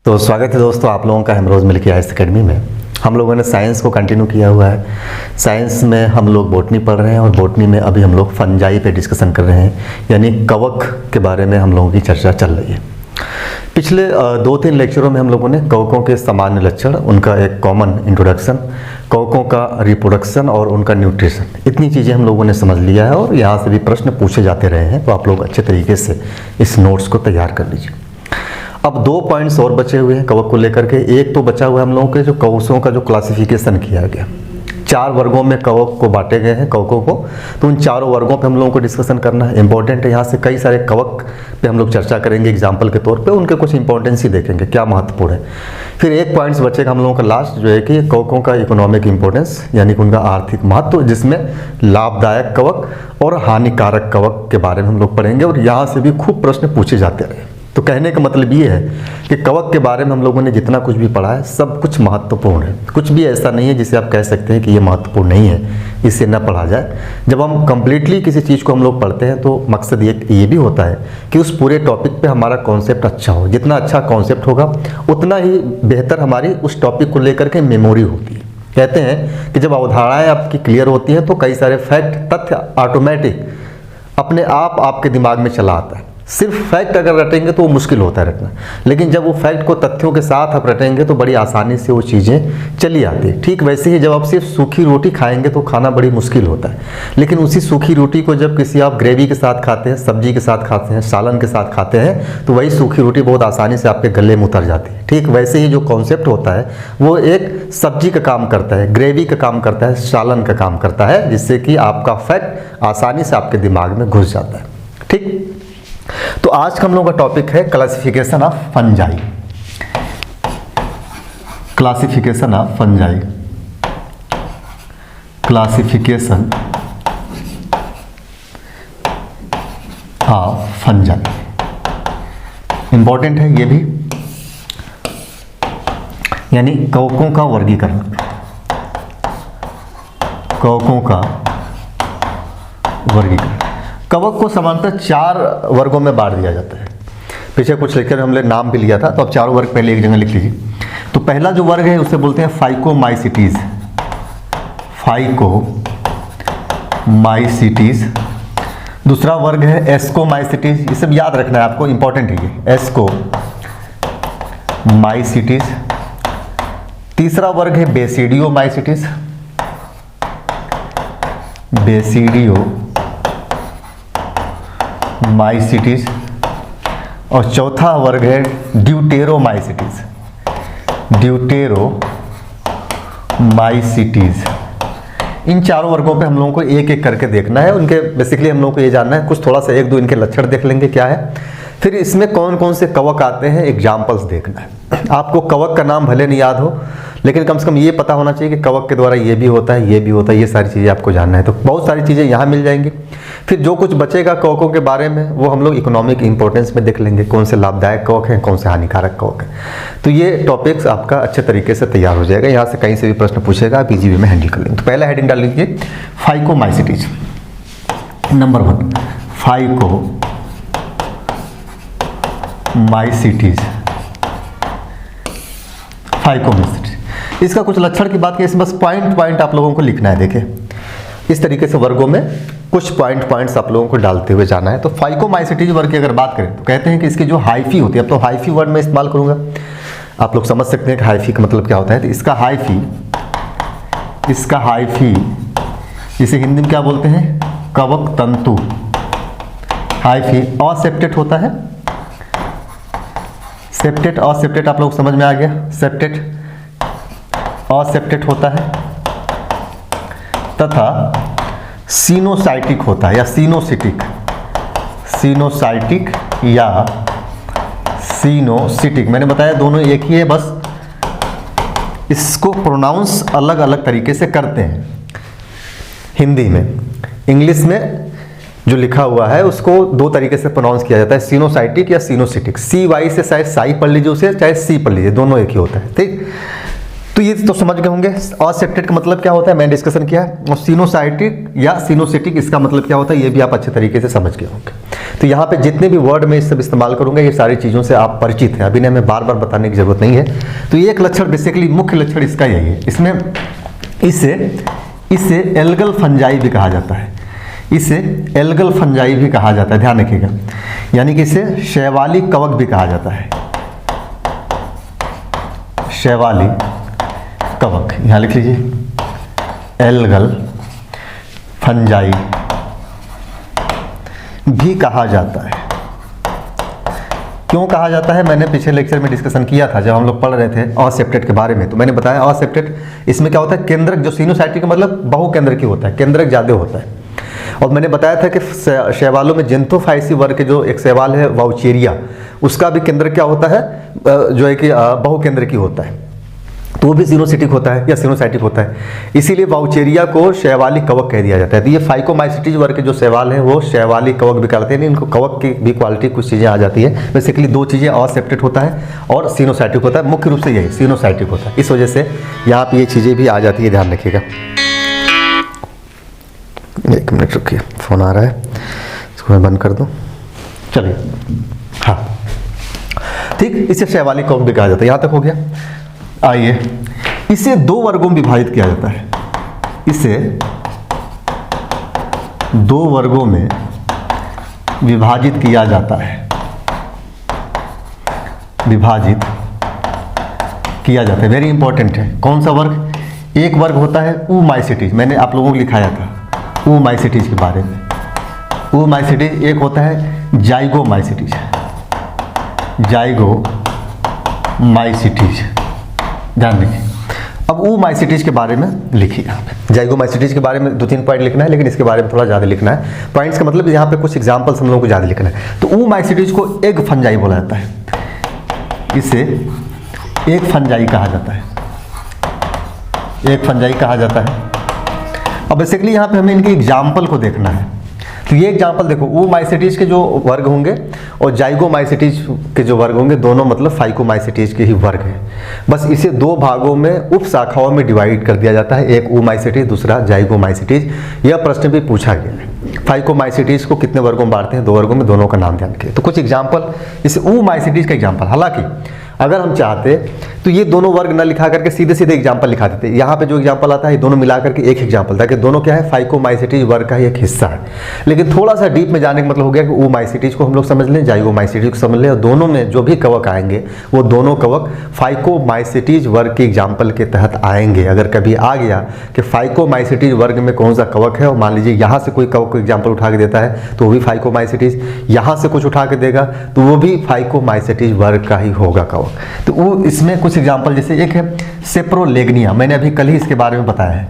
तो स्वागत है दोस्तों आप लोगों का हमरोज़ मिल्की आइस एकेडमी में। हम लोगों ने साइंस को कंटिन्यू किया हुआ है। साइंस में हम लोग बॉटनी पढ़ रहे हैं और बॉटनी में अभी हम लोग फंजाई पे डिस्कशन कर रहे हैं, यानी कवक के बारे में हम लोगों की चर्चा चल रही है। पिछले 2-3 लेक्चरों में हम लोगों ने कवकों के सामान्य लक्षण, उनका एक कॉमन इंट्रोडक्शन, कवकों का रिप्रोडक्शन और उनका न्यूट्रिशन, इतनी चीज़ें हम लोगों ने समझ लिया है और यहाँ से भी प्रश्न पूछे जाते रहे हैं। तो आप लोग अच्छे तरीके से इस नोट्स को तैयार कर लीजिए। अब 2 पॉइंट्स और बचे हुए हैं कवक को लेकर के। एक तो बचा हुआ है हम लोगों के जो कवकों का जो क्लासिफिकेशन किया गया, 4 वर्गों में कवक को बांटे गए हैं कवकों को, तो उन चारों वर्गों पे हम लोगों को डिस्कशन करना है। इंपॉर्टेंट है, यहाँ से कई सारे कवक पे हम लोग चर्चा करेंगे एग्जाम्पल के तौर पे, उनके कुछ इंपॉर्टेंस ही देखेंगे क्या महत्वपूर्ण है। फिर एक पॉइंट्स बचेगा हम लोगों का लास्ट, जो है कि कवकों का इकोनॉमिक इंपॉर्टेंस, यानी कि उनका आर्थिक महत्व, जिसमें लाभदायक कवक और हानिकारक कवक के बारे में हम लोग पढ़ेंगे और यहाँ से भी खूब प्रश्न पूछे जाते रहे। तो कहने का मतलब ये है कि कवक के बारे में हम लोगों ने जितना कुछ भी पढ़ा है सब कुछ महत्वपूर्ण है। कुछ भी ऐसा नहीं है जिसे आप कह सकते हैं कि ये महत्वपूर्ण नहीं है, इसे न पढ़ा जाए। जब हम कंप्लीटली किसी चीज़ को हम लोग पढ़ते हैं तो मकसद ये भी होता है कि उस पूरे टॉपिक पे हमारा कॉन्सेप्ट अच्छा हो। जितना अच्छा कॉन्सेप्ट होगा उतना ही बेहतर हमारी उस टॉपिक को लेकर के मेमोरी होती है। कहते हैं कि जब अवधारणाएँ आपकी क्लियर होती हैं तो कई सारे फैक्ट, तथ्य ऑटोमेटिक अपने आप आपके दिमाग में चला आता है। सिर्फ फैक्ट अगर रटेंगे तो वो मुश्किल होता है रटना, लेकिन जब वो फैक्ट को तथ्यों के साथ आप रटेंगे तो बड़ी आसानी से वो चीज़ें चली आती है। ठीक वैसे ही जब आप सिर्फ सूखी रोटी खाएंगे तो खाना बड़ी मुश्किल होता है, लेकिन उसी सूखी रोटी को जब किसी आप ग्रेवी के साथ खाते हैं, सब्जी के साथ खाते हैं, सालन के साथ खाते हैं, तो वही सूखी रोटी बहुत आसानी से आपके गले में उतर जाती है। ठीक वैसे ही जो कॉन्सेप्ट होता है वो एक सब्जी का काम करता है, ग्रेवी का काम करता है, सालन का काम करता है, जिससे कि आपका फैक्ट आसानी से आपके दिमाग में घुस जाता है। ठीक, तो आज का हम लोगों का टॉपिक है classification of fungi. Classification of fungi, classification of fungi important है ये भी, यानी कवकों का वर्गीकरण, कवकों का वर्गीकरण। कवक को सामान्यतः 4 वर्गों में बांट दिया जाता है। पीछे कुछ लेक्चर हमने नाम भी लिया था, तो अब 4 वर्ग पहले एक जगह लिख लीजिए। तो पहला जो वर्ग है उसे बोलते हैं फाइकोमाइसिटीज, फाइकोमाइसिटीज। दूसरा वर्ग है एस्कोमाइसिटीज, ये सब याद रखना है आपको, इंपॉर्टेंट है ये, एस्कोमाइसिटीज। तीसरा वर्ग है बेसिडियोमाइसिटीज, माइसिटीज। और चौथा वर्ग है ड्यूटेरोमाइसिटीज, ड्यूटेरोमाइसिटीज। इन चारों वर्गों पे हम लोगों को एक एक करके देखना है। उनके बेसिकली हम लोगों को ये जानना है, कुछ थोड़ा सा 1-2 इनके लक्षण देख लेंगे क्या है, फिर इसमें कौन कौन से कवक आते हैं एग्जाम्पल्स देखना है। आपको कवक का नाम भले नहीं याद हो, लेकिन कम से कम ये पता होना चाहिए कि कवक के द्वारा ये भी होता है, ये भी होता है, ये सारी चीज़ें आपको जानना है। तो बहुत सारी चीज़ें यहाँ मिल जाएंगी। फिर जो कुछ बचेगा कवकों के बारे में वो हम लोग इकोनॉमिक इंपॉर्टेंस में देख लेंगे, कौन से लाभदायक कवक हैं, कौन से हानिकारक कवक हैं। तो ये टॉपिक्स आपका अच्छे तरीके से तैयार हो जाएगा। यहाँ से कहीं से भी प्रश्न पूछेगा, आप इजी वे में हैंडल कर लेंगे। तो पहला हेडिंग डाल लीजिए फाइकोमाइसिटीज। Number 1 phycomycetes. फाइकोमाइसिटीज, इसका कुछ लक्षण की बात की, इसमें बस पॉइंट आप लोगों को लिखना है। देखिए इस तरीके से वर्गों में कुछ पॉइंट्स आप लोगों को डालते हुए जाना है। तो फाइकोमाइसिटीज वर्ग की अगर बात करें तो कहते हैं कि इसकी जो हाइफी होती है, अब तो हाइफी वर्ड में इस्तेमाल करूंगा, आप लोग समझ सकते हैं कि हाइफी का मतलब क्या होता है। तो इसका हाइफी इसे हिंदी में क्या बोलते हैं, कवक तंतु। हाइफी असेप्टेट होता है, सेप्टेट असेप्टेट आप लोग समझ में आ गया, सेप्टेट असेप्टेट होता है, तथा सीनोसाइटिक होता है या सीनोसिटिक या सीनोसिटिक। मैंने बताया दोनों एक ही है, बस इसको प्रोनाउंस अलग अलग तरीके से करते हैं। हिंदी में, इंग्लिश में जो लिखा हुआ है उसको 2 तरीके से प्रोनाउंस किया जाता है, सीनोसाइटिक या सीनोसिटिक। CY से शायद साई पढ़ लीजिए उसे, चाहे C पढ़ लीजिए, दोनों एक ही होता है। ठीक, तो ये तो समझ गए होंगे असेप्टेड का मतलब क्या होता है, मैंने डिस्कशन किया है। और सिनोसाइटिक या सिनोसिटिक इसका मतलब क्या होता है, ये भी आप अच्छे तरीके से समझ गए होंगे। तो यहाँ पे जितने भी वर्ड मैं इस सब इस्तेमाल करूँगा ये सारी चीज़ों से आप परिचित हैं, अभी ने हमें बार बार बताने की जरूरत नहीं है। तो ये एक लक्षण बेसिकली मुख्य लक्षण इसका यही है। इसमें इसे एल्गल फंजाई भी कहा जाता है, इसे एल्गल फंजाई भी कहा जाता है, ध्यान रखिएगा। यानी कि इसे शैवाली कवक भी कहा जाता है, शैवाली कवक, यहाँ लिख लीजिए एल्गल फंजाई भी कहा जाता है। क्यों कहा जाता है, मैंने पिछले लेक्चर में डिस्कशन किया था जब हम लोग पढ़ रहे थे असेप्टेड के बारे में। तो मैंने बताया असेप्टेड इसमें क्या होता है, केंद्रक, जो सिनोसाइटिक का मतलब बहुकेंद्र की होता है, केंद्रक ज़्यादा होता है। और मैंने बताया था कि शैवालों में जेंथोफाइसी वर्ग के जो एक शैवाल है वाउचेरिया, उसका भी केंद्र क्या होता है, जो है कि बहुकेंद्र की होता है, तो वो भी सिनोसिटिक होता है या सिनोसाइटिक होता है। इसीलिए वाउचेरिया को शैवाली कवक कह दिया जाता है। तो ये फाइकोमाइसिटीज वर्ग के जो शैवाल हैं वो शैवाली कवक भी कहते हैं। इनको कवक की भी क्वालिटी कुछ चीज़ें आ जाती है। बेसिकली दो चीज़ें, असेप्टेड होता है और सिनोसाइटिक होता है, मुख्य रूप से यही सिनोसाइटिक होता है। इस वजह से यहाँ पर ये चीज़ें भी आ जाती है, ध्यान रखिएगा। एक मिनट रुकिए, फ़ोन आ रहा है, इसको मैं बंद कर दूँ। चलिए, हाँ ठीक, इसे शैवाली कवक भी कहा जाता है। यहाँ तक हो गया। आइए, इसे दो वर्गों में विभाजित किया जाता है, इसे दो वर्गों में विभाजित किया जाता है, विभाजित किया जाता है, वेरी इंपॉर्टेंट है। कौन सा वर्ग, एक वर्ग होता है ऊमाइसिटीज, मैंने आप लोगों को लिखाया था ऊमाइसिटीज के बारे में। ऊमाइसिटीज एक होता है जाइगोमाइसिटीज, जाइगोमाइसिटीज, ध्यान रखिए। अब ऊमाइसिटीज के बारे में लिखिए यहाँ पे। जाइगोमाइसिटीज के बारे में 2-3 पॉइंट लिखना है, लेकिन इसके बारे में थोड़ा ज़्यादा लिखना है। पॉइंट्स का मतलब यहाँ पे कुछ एग्जांपल्स हम लोगों को ज़्यादा लिखना है। तो ऊमाइसिटीज को एग फंजाई बोला जाता है, इसे एग फंजाई कहा जाता है, एग फंजाई कहा जाता है। अब बेसिकली यहाँ पे हमें इनके एग्जाम्पल को देखना है। तो ये एग्जाम्पल देखो, ऊमाइसिटीज के जो वर्ग होंगे और जाइगोमाइसिटीज के जो वर्ग होंगे, दोनों मतलब फाइकोमाइसिटीज के ही वर्ग हैं। बस इसे दो भागों में उप शाखाओं में डिवाइड कर दिया जाता है, एक ऊमाइसिटीज, दूसरा जाइगोमाइसिटीज। यह प्रश्न भी पूछा गया है, फाइकोमाइसिटीज को कितने वर्गों में बांटते हैं, दो वर्गों में, दोनों का नाम ध्यान रखिए। तो कुछ एग्जाम्पल, इसे ऊमाइसिटीज का एग्जाम्पल, हालांकि अगर हम चाहते तो ये दोनों वर्ग न लिखा करके सीधे सीधे एग्जाम्पल लिखा देते। यहाँ पे जो एग्जाम्पल आता है, ये दोनों मिला करके एक एग्जाम्पल था कि दोनों क्या है, फाइकोमाइसिटीज वर्ग का ही एक हिस्सा है। लेकिन थोड़ा सा डीप में जाने का मतलब हो गया कि ऊमाइसिटीज को हम लोग समझ लें, जाइगोमाइसिटीज को समझ लें, और दोनों में जो भी कवक आएंगे वो दोनों कवक फाइकोमाइसिटीज वर्ग के एग्जाम्पल के तहत आएंगे। अगर कभी आ गया कि फाइकोमाइसिटीज वर्ग में कौन सा कवक है, और मान लीजिए यहाँ से कोई कवक को एग्जाम्पल उठा के देता है तो वो भी फाइकोमाइसिटीज, यहाँ से कुछ उठा के देगा तो वो भी फाइकोमाइसिटीज वर्ग का ही होगा कवक। तो वो इसमें कुछ एग्जाम्पल, जैसे एक है सेप्रोलेग्निया, मैंने अभी कल ही इसके बारे में बताया है,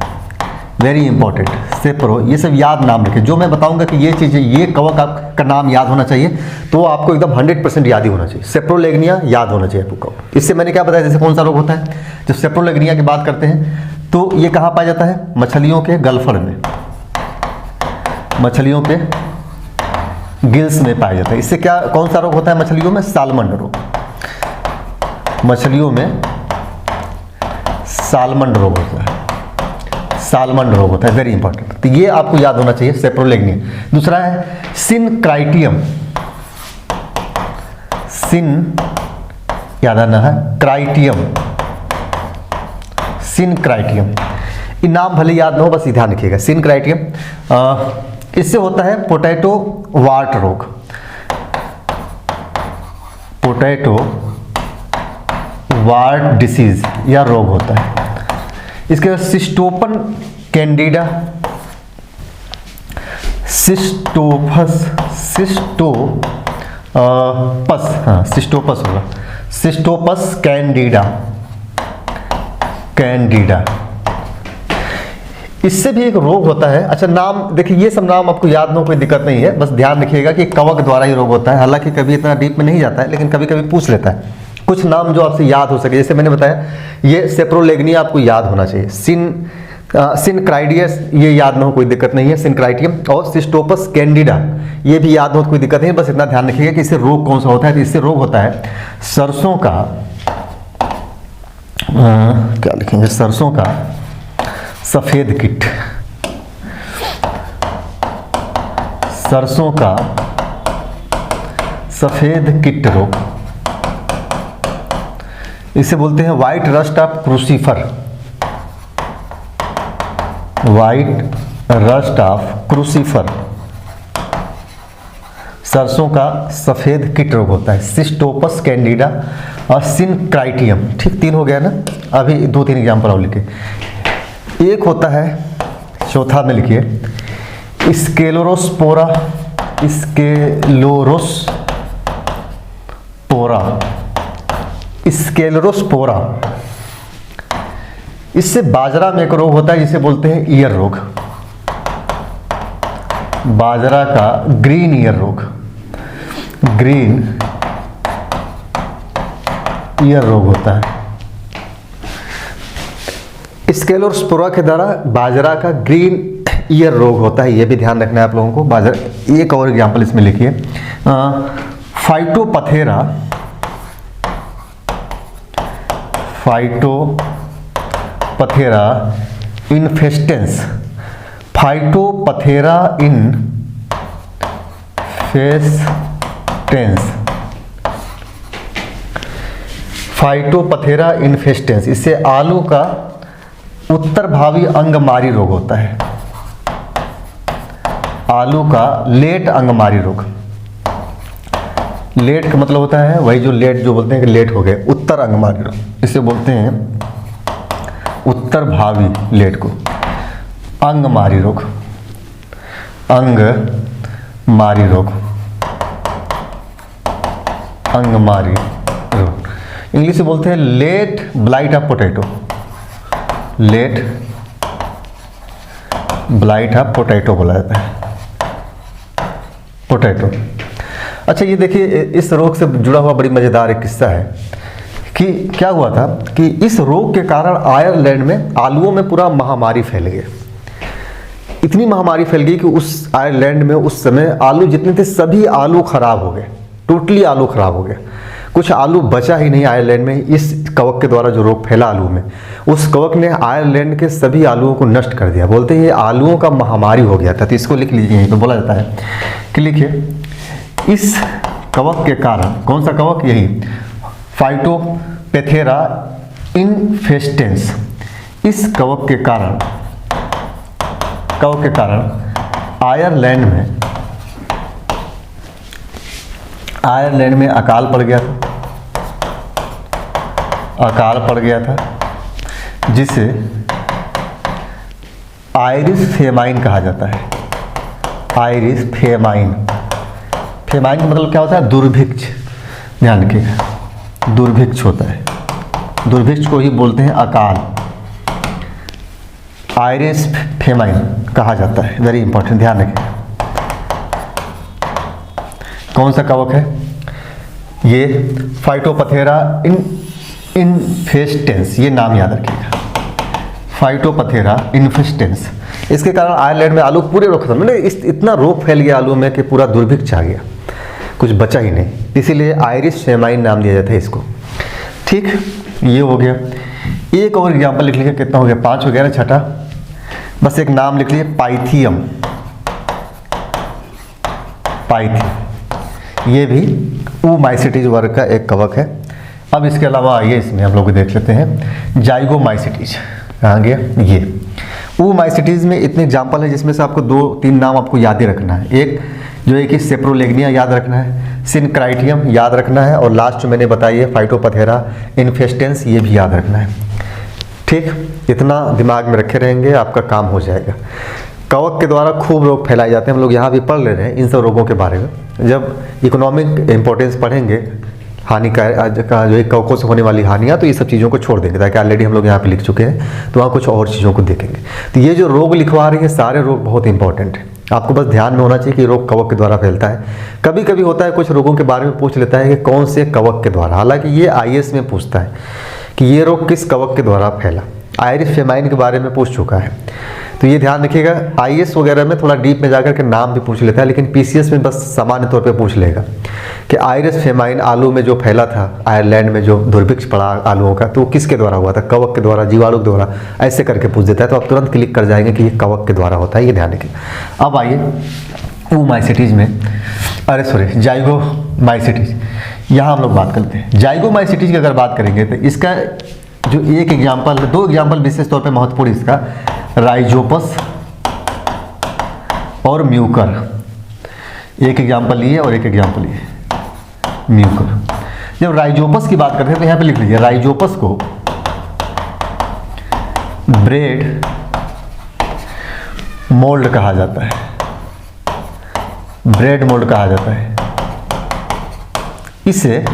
वेरी इंपॉर्टेंट, सेप्रो, ये सब याद नाम रखें। जो मैं बताऊंगा कि ये चीज़ें, ये कवक आपका नाम याद होना चाहिए, तो आपको एकदम 100% याद ही होना चाहिए। सेप्रोलेग्निया याद होना चाहिए आपको कवक। इससे मैंने क्या बताया, जैसे कौन सा रोग होता है, जब सेप्रोलेग्निया की बात करते हैं तो ये कहाँ पाया जाता है, मछलियों के गलफड़ में, मछलियों के गिल्स में पाया जाता है। इससे क्या, कौन सा रोग होता है मछलियों में, साल्मंड रोग, मछलियों में साल्मंड रोग होता है, साल्मंड रोग होता है, वेरी इंपॉर्टेंट। तो ये आपको याद होना चाहिए, सेप्रोलेग्निया। दूसरा है सिनक्राइटियम, सिन याद आना है, क्राइटियम, सिनक्राइटियम। ये नाम भले याद ना हो, बस ध्यान रखिएगा, सिनक्राइटियम। इससे होता है पोटैटो वार्ट रोग, पोटैटो वार्ट डिसीज या रोग होता है। इसके बाद सिस्टोपन कैंडिडा, सिस्टोपस, हाँ सिस्टोपस होगा, सिस्टोपस कैंडिडा, कैंडिडा। इससे भी एक रोग होता है। अच्छा नाम देखिए, ये सब नाम आपको याद ना हो, कोई दिक्कत नहीं है, बस ध्यान रखिएगा कि कवक द्वारा ही रोग होता है। हालांकि कभी इतना डीप में नहीं जाता है, लेकिन कभी कभी पूछ लेता है कुछ नाम जो आपसे याद हो सके। जैसे मैंने बताया, ये सेप्रोलेग्निया आपको याद होना चाहिए, सिनक्राइडियस ये याद ना हो, कोई दिक्कत नहीं है, सिनक्राइटियम। और सिस्टोपस कैंडिडा ये भी याद हो तो कोई दिक्कत नहीं है, बस इतना ध्यान रखिएगा कि इससे रोग कौन सा होता है। तो इससे रोग होता है सरसों का क्या लिखेंगे, सरसों का सफ़ेद कीट, सरसों का सफ़ेद कीट रोग, इसे बोलते हैं white rust of crucifer, white rust of crucifer, सरसों का सफ़ेद कीट रोग होता है। सिस्टोपस कैंडिडा और सिनक्राइटियम, ठीक 3 हो गया ना। अभी 2-3 एग्जाम्पल और लिखे। एक होता है, चौथा में लिखिए स्केलोरोस्पोरा, स्केलोरोस्पोरा, इससे बाजरा में एक रोग होता है जिसे बोलते हैं ईयर रोग, बाजरा का ग्रीन ईयर रोग, ग्रीन ईयर रोग होता है। स्केलोस्पोरा के द्वारा बाजरा का ग्रीन ईयर रोग होता है, ये भी ध्यान रखना है आप लोगों को। बाजरा, एक और एग्जांपल इसमें लिखिए, फाइटोपथेरा, फाइटोपथेरा इन्फेस्टेंस, फाइटोपथेरा इन्फेस्टेंस, फाइटोपथेरा इन्फेस्टेंस, इससे आलू का उत्तर भावी अंगमारी रोग होता है, आलू का लेट अंगमारी रोग। लेट का मतलब होता है वही जो लेट, जो बोलते हैं कि लेट हो गए, उत्तर अंगमारी रोग, इसे बोलते हैं उत्तर भावी लेट को अंगमारी रोग, अंगमारी रोग, अंगमारी रोग। इंग्लिश में बोलते हैं late blight of potato, late blight of potato बोला जाता है, पोटैटो। अच्छा, ये देखिए, इस रोग से जुड़ा हुआ बड़ी मज़ेदार एक किस्सा है कि क्या हुआ था कि इस रोग के कारण आयरलैंड में आलूओं में पूरा महामारी फैल गई। इतनी महामारी फैल गई कि उस आयरलैंड में उस समय आलू जितने थे सभी आलू खराब हो गए, टोटली आलू खराब हो गया, कुछ आलू बचा ही नहीं आयरलैंड में। इस कवक के द्वारा जो रोग फैला आलू में, उस कवक ने आयरलैंड के सभी आलूओं को नष्ट कर दिया। बोलते हैं ये आलूओं का महामारी हो गया था। तो इसको लिख लीजिए, यहीं पे बोला जाता है कि लिखिए, इस कवक के कारण, कौन सा कवक, यही फाइटोपथेरा इन्फेस्टेंस, इस कवक के कारण आयरलैंड में अकाल पड़ गया था, अकाल पड़ गया था, जिसे आयरिश फेमाइन कहा जाता है। आयरिश फेमाइन, फेमाइन का मतलब क्या होता है, दुर्भिक्ष। ध्यान रखिएगा, दुर्भिक्ष होता है, दुर्भिक्ष को ही बोलते हैं अकाल, आयरिश फेमाइन कहा जाता है। वेरी इंपॉर्टेंट, ध्यान रखिएगा। कौन सा कवक है ये, फाइटोपथेरा इन्फेस्टेंस, ये नाम याद रखिएगा, फाइटोपथेरा इन्फेस्टेंस। इसके कारण आयरलैंड में आलू पूरे रोग खत्म, इतना रोग फैल गया आलू में कि पूरा दुर्भिक्ष आ गया, कुछ बचा ही नहीं, इसीलिए आयरिश फेमाइन नाम दिया जाता है इसको। ठीक, ये हो गया। एक और एग्जाम्पल लिख लीजिए, कितना हो गया, 5 हो गया ना, छठा। बस एक नाम लिख लीजिए, पाइथियम, पाइथियम, ये भी ऊमाइसिटीज वर्ग का एक कवक है। अब इसके अलावा आइए इसमें हम लोग देख लेते हैं जाइगोमाइसिटीज, कहाँ गया ये। ऊमाइसिटीज में इतने एग्जाम्पल है जिसमें से आपको 2-3 नाम आपको याद ही रखना है। एक जो है कि सेप्रोलेग्निया याद रखना है, सिनक्राइटियम याद रखना है, और लास्ट जो मैंने बताई है फाइटोपथेरा इन्फेस्टेंस, ये भी याद रखना है। ठीक, इतना दिमाग में रखे रहेंगे आपका काम हो जाएगा। कवक के द्वारा खूब रोग फैलाए जाते हैं, हम लोग यहाँ भी पढ़ ले रहे हैं इन सब रोगों के बारे में। जब इकोनॉमिक इम्पोर्टेंस पढ़ेंगे, हानि का जो है कवकों से होने वाली हानियाँ, तो ये सब चीज़ों को छोड़ देंगे, ताकि ऑलरेडी हम लोग यहाँ पे लिख चुके हैं, तो वहाँ कुछ और चीज़ों को देखेंगे। तो ये जो रोग लिखवा रही है, सारे रोग बहुत इंपॉर्टेंट है, आपको बस ध्यान में होना चाहिए कि रोग कवक के द्वारा फैलता है। कभी कभी होता है कुछ रोगों के बारे में पूछ लेता है कि कौन से कवक के द्वारा, हालांकि ये आईएएस में पूछता है कि ये रोग किस कवक के द्वारा फैला। आयरिश फेमाइन के बारे में पूछ चुका है, तो ये ध्यान रखिएगा। आईएएस वगैरह में थोड़ा डीप में जाकर के नाम भी पूछ लेता है, लेकिन पीसीएस में बस सामान्य तौर पे पूछ लेगा। कि आयरिस फेमाइन आलू में जो फैला था, आयरलैंड में जो दुर्भिक्ष पड़ा आलूओं का, तो वो किसके द्वारा हुआ था? कवक के द्वारा, जीवाणु के द्वारा, ऐसे करके पूछ देता है। तो आप तुरंत क्लिक कर जाएंगे कि ये कवक के द्वारा होता है, ये ध्यान रखिए। अब आइए ओमाइसिटीज में, अरे सॉरी जाइगोमाइसिटीज, यहाँ हम लोग बात करते हैं। जाइगोमाइसिटीज की अगर बात करेंगे तो इसका जो एक एग्जाम्पल, दो एग्जाम्पल विशेष तौर पे महत्वपूर्ण इसका, राइजोपस और म्यूकर। एक एग्जाम्पल लिए और एक एग्जाम्पल लिए म्यूकर। जब राइजोपस की बात करते हैं तो यहाँ पे लिख लीजिए, राइजोपस को ब्रेड मोल्ड कहा जाता है, ब्रेड मोल्ड कहा जाता है। इसे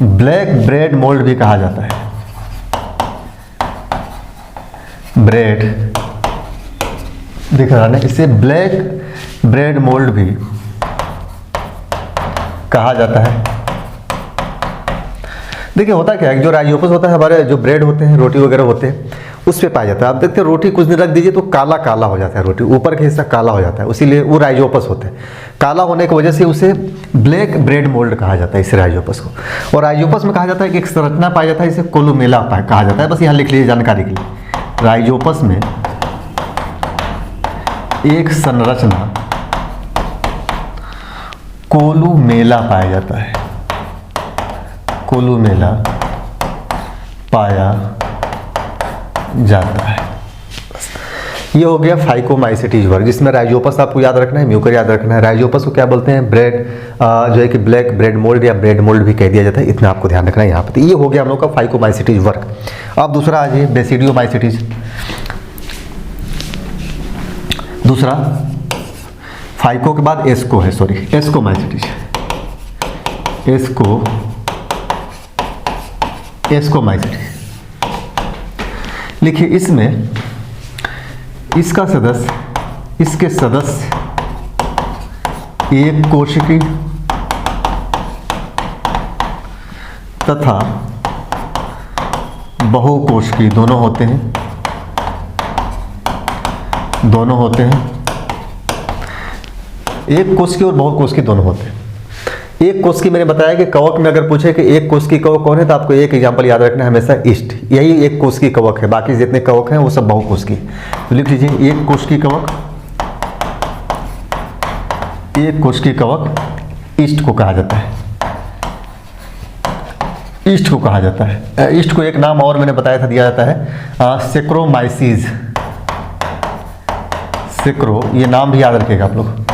ब्लैक ब्रेड मोल्ड भी कहा जाता है, ब्रेड दिख रहा है ना, इसे ब्लैक ब्रेड मोल्ड भी कहा जाता है। देखिए होता क्या है, जो राइजोपस होता है, हमारे जो ब्रेड होते हैं, रोटी वगैरह होते हैं, उस पे पाया जाता है। आप देखते हैं रोटी कुछ दिन रख दीजिए तो काला काला हो जाता है, रोटी ऊपर का हिस्सा काला हो जाता है, इसीलिए वो राइजोपस होता है। काला होने की वजह से उसे ब्लैक ब्रेड मोल्ड कहा जाता है, इस राइजोपस को। और राइजोपस में कहा जाता है कि एक संरचना पाया जाता है, इसे कोलुमेला कहा जाता है। बस यहाँ लिख लीजिए जानकारी के लिए, राइजोपस में एक संरचना कोलुमेला पाया जाता है, कोलुमेला पाया जाता है। ये हो गया फाइकोमाइसिटीज वर्ग, जिसमें राइजोपस आपको याद रखना है, म्यूकर याद रखना है। राइजोपस को क्या बोलते हैं? ब्रेड, जो है कि ब्लैक ब्रेड मोल्ड या ब्रेड मोल्ड भी कह दिया जाता है, इतना आपको ध्यान रखना है यहाँ पे। तो ये हो गया हम लोग का फाइकोमाइसिटीज वर्ग। अब दूसरा आ जाइए, बेसिडियोमाइसिटीज। दूसरा फाइको के बाद एस्को है, सॉरी एस्कोमाइसिटीज, एस्कोमाइसिटीज। लिखिए इसमें इसका सदस्य, इसके सदस्य एक कोशिकी तथा बहुकोशिकी दोनों होते हैं, दोनों होते हैं। एक कोशिकी और बहुकोशिकी दोनों होते हैं। एक कोशिकी मैंने बताया कि कवक में अगर पूछे कि एक कोशिकी कवक कौन है, तो आपको एक एग्जांपल याद रखना है हमेशा, ईस्ट। यही एक कोशिकी कवक है, बाकी जितने कवक हैं वो सब बहुकोशिकी। तो लिख लीजिए एक कोशिकी कवक, एक कोशिकी कवक ईस्ट को कहा जाता है, ईस्ट को कहा जाता है। ईस्ट को एक नाम और मैंने बताया था, दिया जाता है सेक्रोमाइसीज, सेक्रो, ये नाम भी याद रखिएगा आप लोग,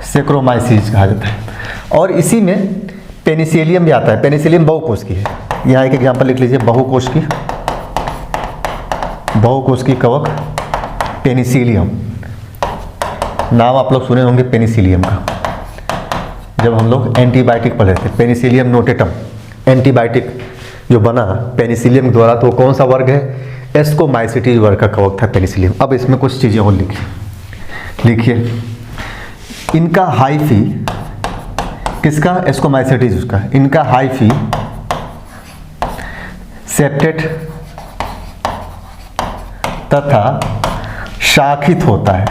सेक्रोमाइसीज कहा जाता है। और इसी में पेनिसिलियम भी आता है, पेनिसिलियम बहुकोशिकी है। यहाँ एक एग्जांपल लिख लीजिए, बहुकोशिकी, बहुकोशिकी कवक पेनिसिलियम, नाम आप लोग सुने होंगे पेनिसिलियम का, जब हम लोग एंटीबायोटिक पढ़ रहे थे, पेनिसिलियम नोटेटम, एंटीबायोटिक जो बना पेनिसिलियम द्वारा, तो कौन सा वर्ग है? एस्कोमाइसिटीज वर्ग का कवक था पेनिसिलियम। अब इसमें कुछ चीज़ें और लिखिए, इनका हाइफी, किसका? एस्कोमाइसिटीज उसका, इनका हाइफी सेप्टेट तथा शाखित होता है,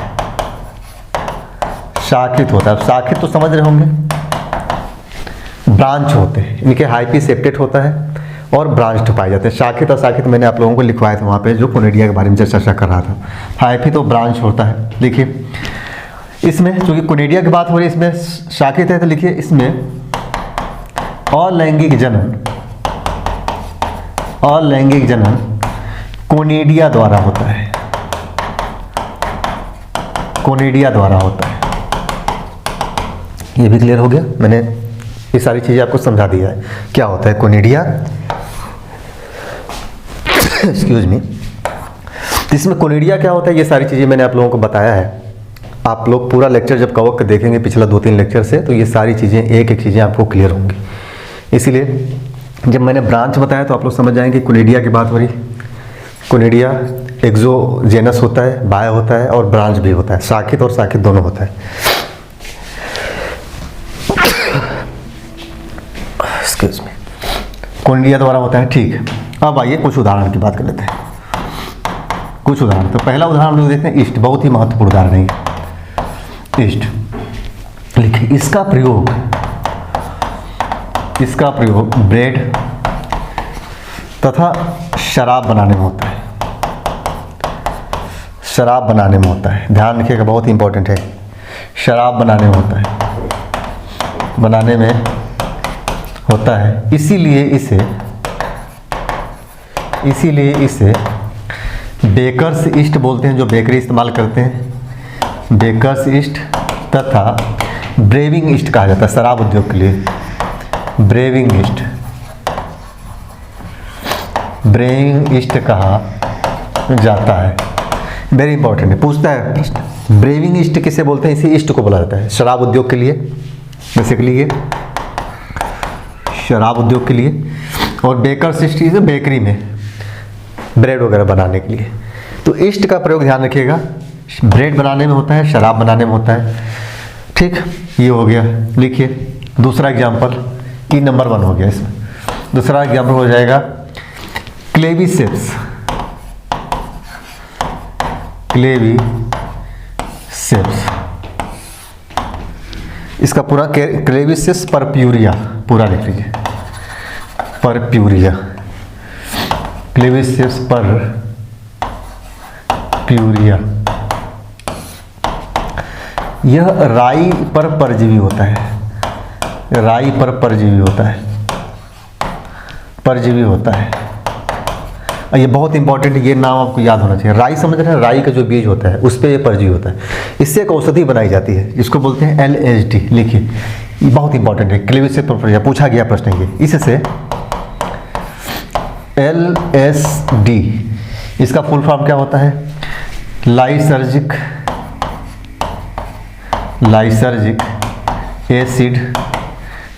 शाखित होता है। शाखित तो समझ रहे होंगे, ब्रांच होते हैं इनके, हाइफी सेप्टेट होता है और ब्रांच पाए जाते हैं। शाखित और शाखित मैंने आप लोगों को लिखवाया था वहाँ पे, जो कोनेडिया के बारे में चर्चा कर रहा था। हाइफी तो ब्रांच होता है। लिखिए इसमें, चूंकि कोनेडिया की बात हो रही है, इसमें शाखित है, तो लिखिए इसमें अलैंगिक जनन, अलैंगिक जनन कोनेडिया द्वारा होता है, कोनेडिया द्वारा होता है। ये भी क्लियर हो गया, मैंने ये सारी चीजें आपको समझा दिया है क्या होता है कोनेडिया। Excuse me. इसमें कोनेडिया क्या होता है, ये सारी चीजें मैंने आप लोगों को बताया है। आप लोग पूरा लेक्चर जब कवक देखेंगे पिछला 2-3 लेक्चर से, तो ये सारी चीज़ें एक एक चीज़ें आपको क्लियर होंगी। इसीलिए जब मैंने ब्रांच बताया तो आप लोग समझ जाएंगे कोनेडिया की बात हो रही। कोनेडिया एक्सोजेनस होता है, बाय होता है और ब्रांच भी होता है, शाखित और शाखित दोनों होता है। एक्सक्यूज मी, कोनेडिया द्वारा होता है, ठीक है। अब आइए कुछ उदाहरण की बात कर लेते हैं, कुछ उदाहरण। तो पहला उदाहरण हम लोग देखते हैं ईस्ट, बहुत ही महत्वपूर्ण उदाहरण है ईस्ट। लिखिए देखिए इसका प्रयोग ब्रेड तथा शराब बनाने में होता है। शराब बनाने में होता है, ध्यान रखिएगा, बहुत इंपॉर्टेंट है। शराब बनाने में होता है, इसीलिए इसे बेकर्स ईस्ट बोलते हैं, जो बेकरी इस्तेमाल करते हैं। बेकर्स ईस्ट तथा ब्रेविंग ईस्ट कहा जाता है शराब उद्योग के लिए। ब्रेविंग ईस्ट कहा जाता है। वेरी इंपॉर्टेंट है, पूछता है प्रश्न। ब्रेविंग ईस्ट किसे बोलते हैं? इसी ईस्ट को बोला जाता है शराब उद्योग के लिए, बेसिकली ये शराब उद्योग के लिए। और बेकर्स ईस्ट इसे बेकरी में ब्रेड वगैरह बनाने के लिए। तो ईस्ट का प्रयोग ध्यान रखिएगा, ब्रेड बनाने में होता है, शराब बनाने में होता है। ठीक, ये हो गया। लिखिए दूसरा एग्जाम्पल, ई नंबर 1 हो गया इसमें। दूसरा एग्जाम्पल हो जाएगा क्लेविसेप्स। इसका पूरा क्लेविसेप्स परप्यूरिया पूरा लिख लीजिए। Purpurea, Claviceps purpurea. यह राई पर परजीवी होता है। राई पर परजीवी होता है। ये बहुत इंपॉर्टेंट, ये नाम आपको याद होना चाहिए। राई समझ रहे हैं, राई का जो बीज होता है उस पर ये परजीवी होता है। इससे एक औषधि बनाई जाती है, इसको बोलते हैं LSD। लिखिए, ये बहुत इंपॉर्टेंट है, क्लेविसेप्स परप्यूरिया पूछा गया प्रश्न ये। इससे LSD, इसका फुल फॉर्म क्या होता है? Lysergic acid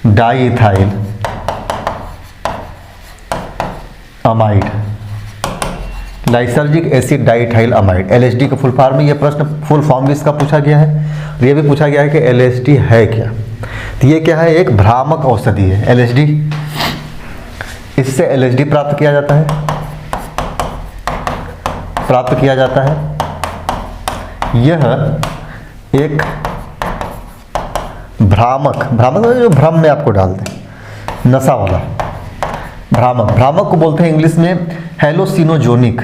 diethyl amide. Lysergic acid diethyl amide, LSD का फुल फॉर्म। ये प्रश्न फुल फॉर्म भी इसका पूछा गया है। और ये भी पूछा गया है कि LSD है क्या। तो ये क्या है? एक भ्रामक औषधि है LSD। इससे LSD प्राप्त किया जाता है। यह एक भ्रामक जो भ्रम में आपको डालते हैं, नशा वाला भ्रामक को बोलते हैं इंग्लिश में हेलोसिनोजोनिक।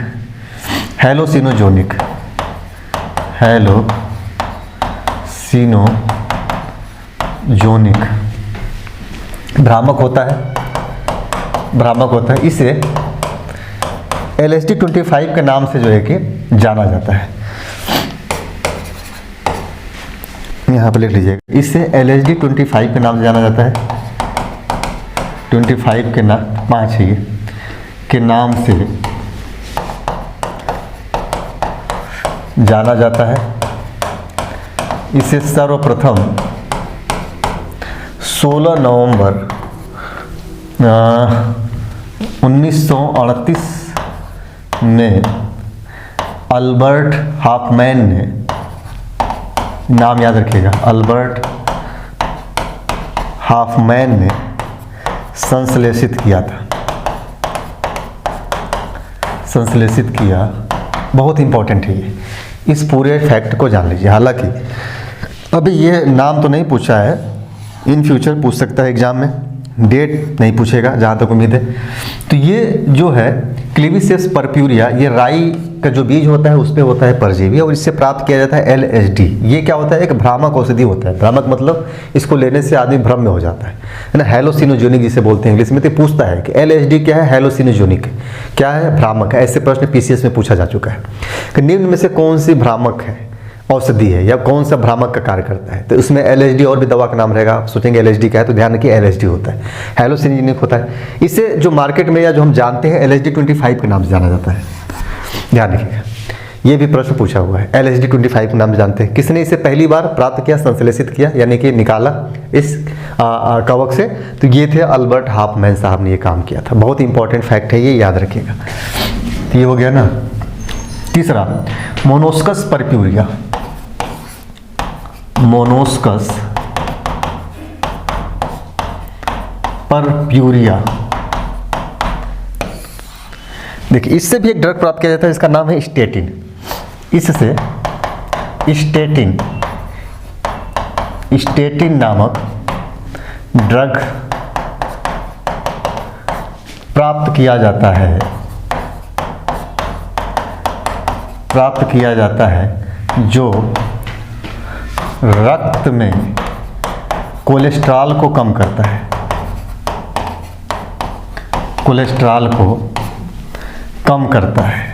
भ्रामक होता है। इसे LSD 25 के नाम से जो है कि जाना जाता है। यहाँ पर लिख लीजिएगा, इसे LSD 25 के नाम से जाना जाता है। 25 के नाम 5 है ये, के नाम से जाना जाता है। इसे सर्वप्रथम 16 नवंबर 1938 में अल्बर्ट हॉफमैन ने, नाम याद रखिएगा, अल्बर्ट हॉफमैन ने संश्लेषित किया। बहुत इंपॉर्टेंट है ये, इस पूरे फैक्ट को जान लीजिए। हालांकि अभी ये नाम तो नहीं पूछा है, इन फ्यूचर पूछ सकता है एग्जाम में, डेट नहीं पूछेगा जहाँ तक उम्मीद है। तो ये जो है क्लेविसेप्स परप्यूरिया, ये राई का जो बीज होता है उस पर होता है परजीवी, और इससे प्राप्त किया जाता है LSD। ये क्या होता है? एक भ्रामक औषधि होता है। भ्रामक मतलब इसको लेने से आदमी भ्रम में हो जाता है ना। हेलोसिनोजोनिक जिसे बोलते हैं इंग्लिश में। तो पूछता है कि LSD क्या है? हेलोसिनोजोनिक क्या है? भ्रामक है। ऐसे प्रश्न PCS में पूछा जा चुका है कि निम्न में से कौन सी भ्रामक है, औषधि है, या कौन सा भ्रामक का कार्य करता है? तो उसमें LSD और भी दवा का नाम रहेगा। आप सोचेंगे LSD क्या है, तो ध्यान रखिए LSD होता है, हेलोसिनोजोनिक होता है। इसे जो मार्केट में या जो हम जानते हैं LSD 25 के नाम से जाना जाता है। ध्यान रखिएगा, ये भी प्रश्न पूछा हुआ है। LSD 25 के नाम से जानते हैं। किसने इसे पहली बार प्राप्त किया, संश्लेषित किया, यानी कि निकाला इस कवक से? तो ये थे अल्बर्ट हॉफमैन साहब ने ये काम किया था। बहुत इंपॉर्टेंट फैक्ट है ये, याद रखिएगा। तो ये हो गया ना। तीसरा, मोनोस्कस परप्यूरिया। मोनोस्कस परप्यूरिया, देखिए इससे भी एक ड्रग प्राप्त किया जाता है, इसका नाम है स्टेटिन। इससे स्टेटिन नामक ड्रग प्राप्त किया जाता है जो रक्त में कोलेस्ट्रॉल को कम करता है, कोलेस्ट्रॉल को कम करता है।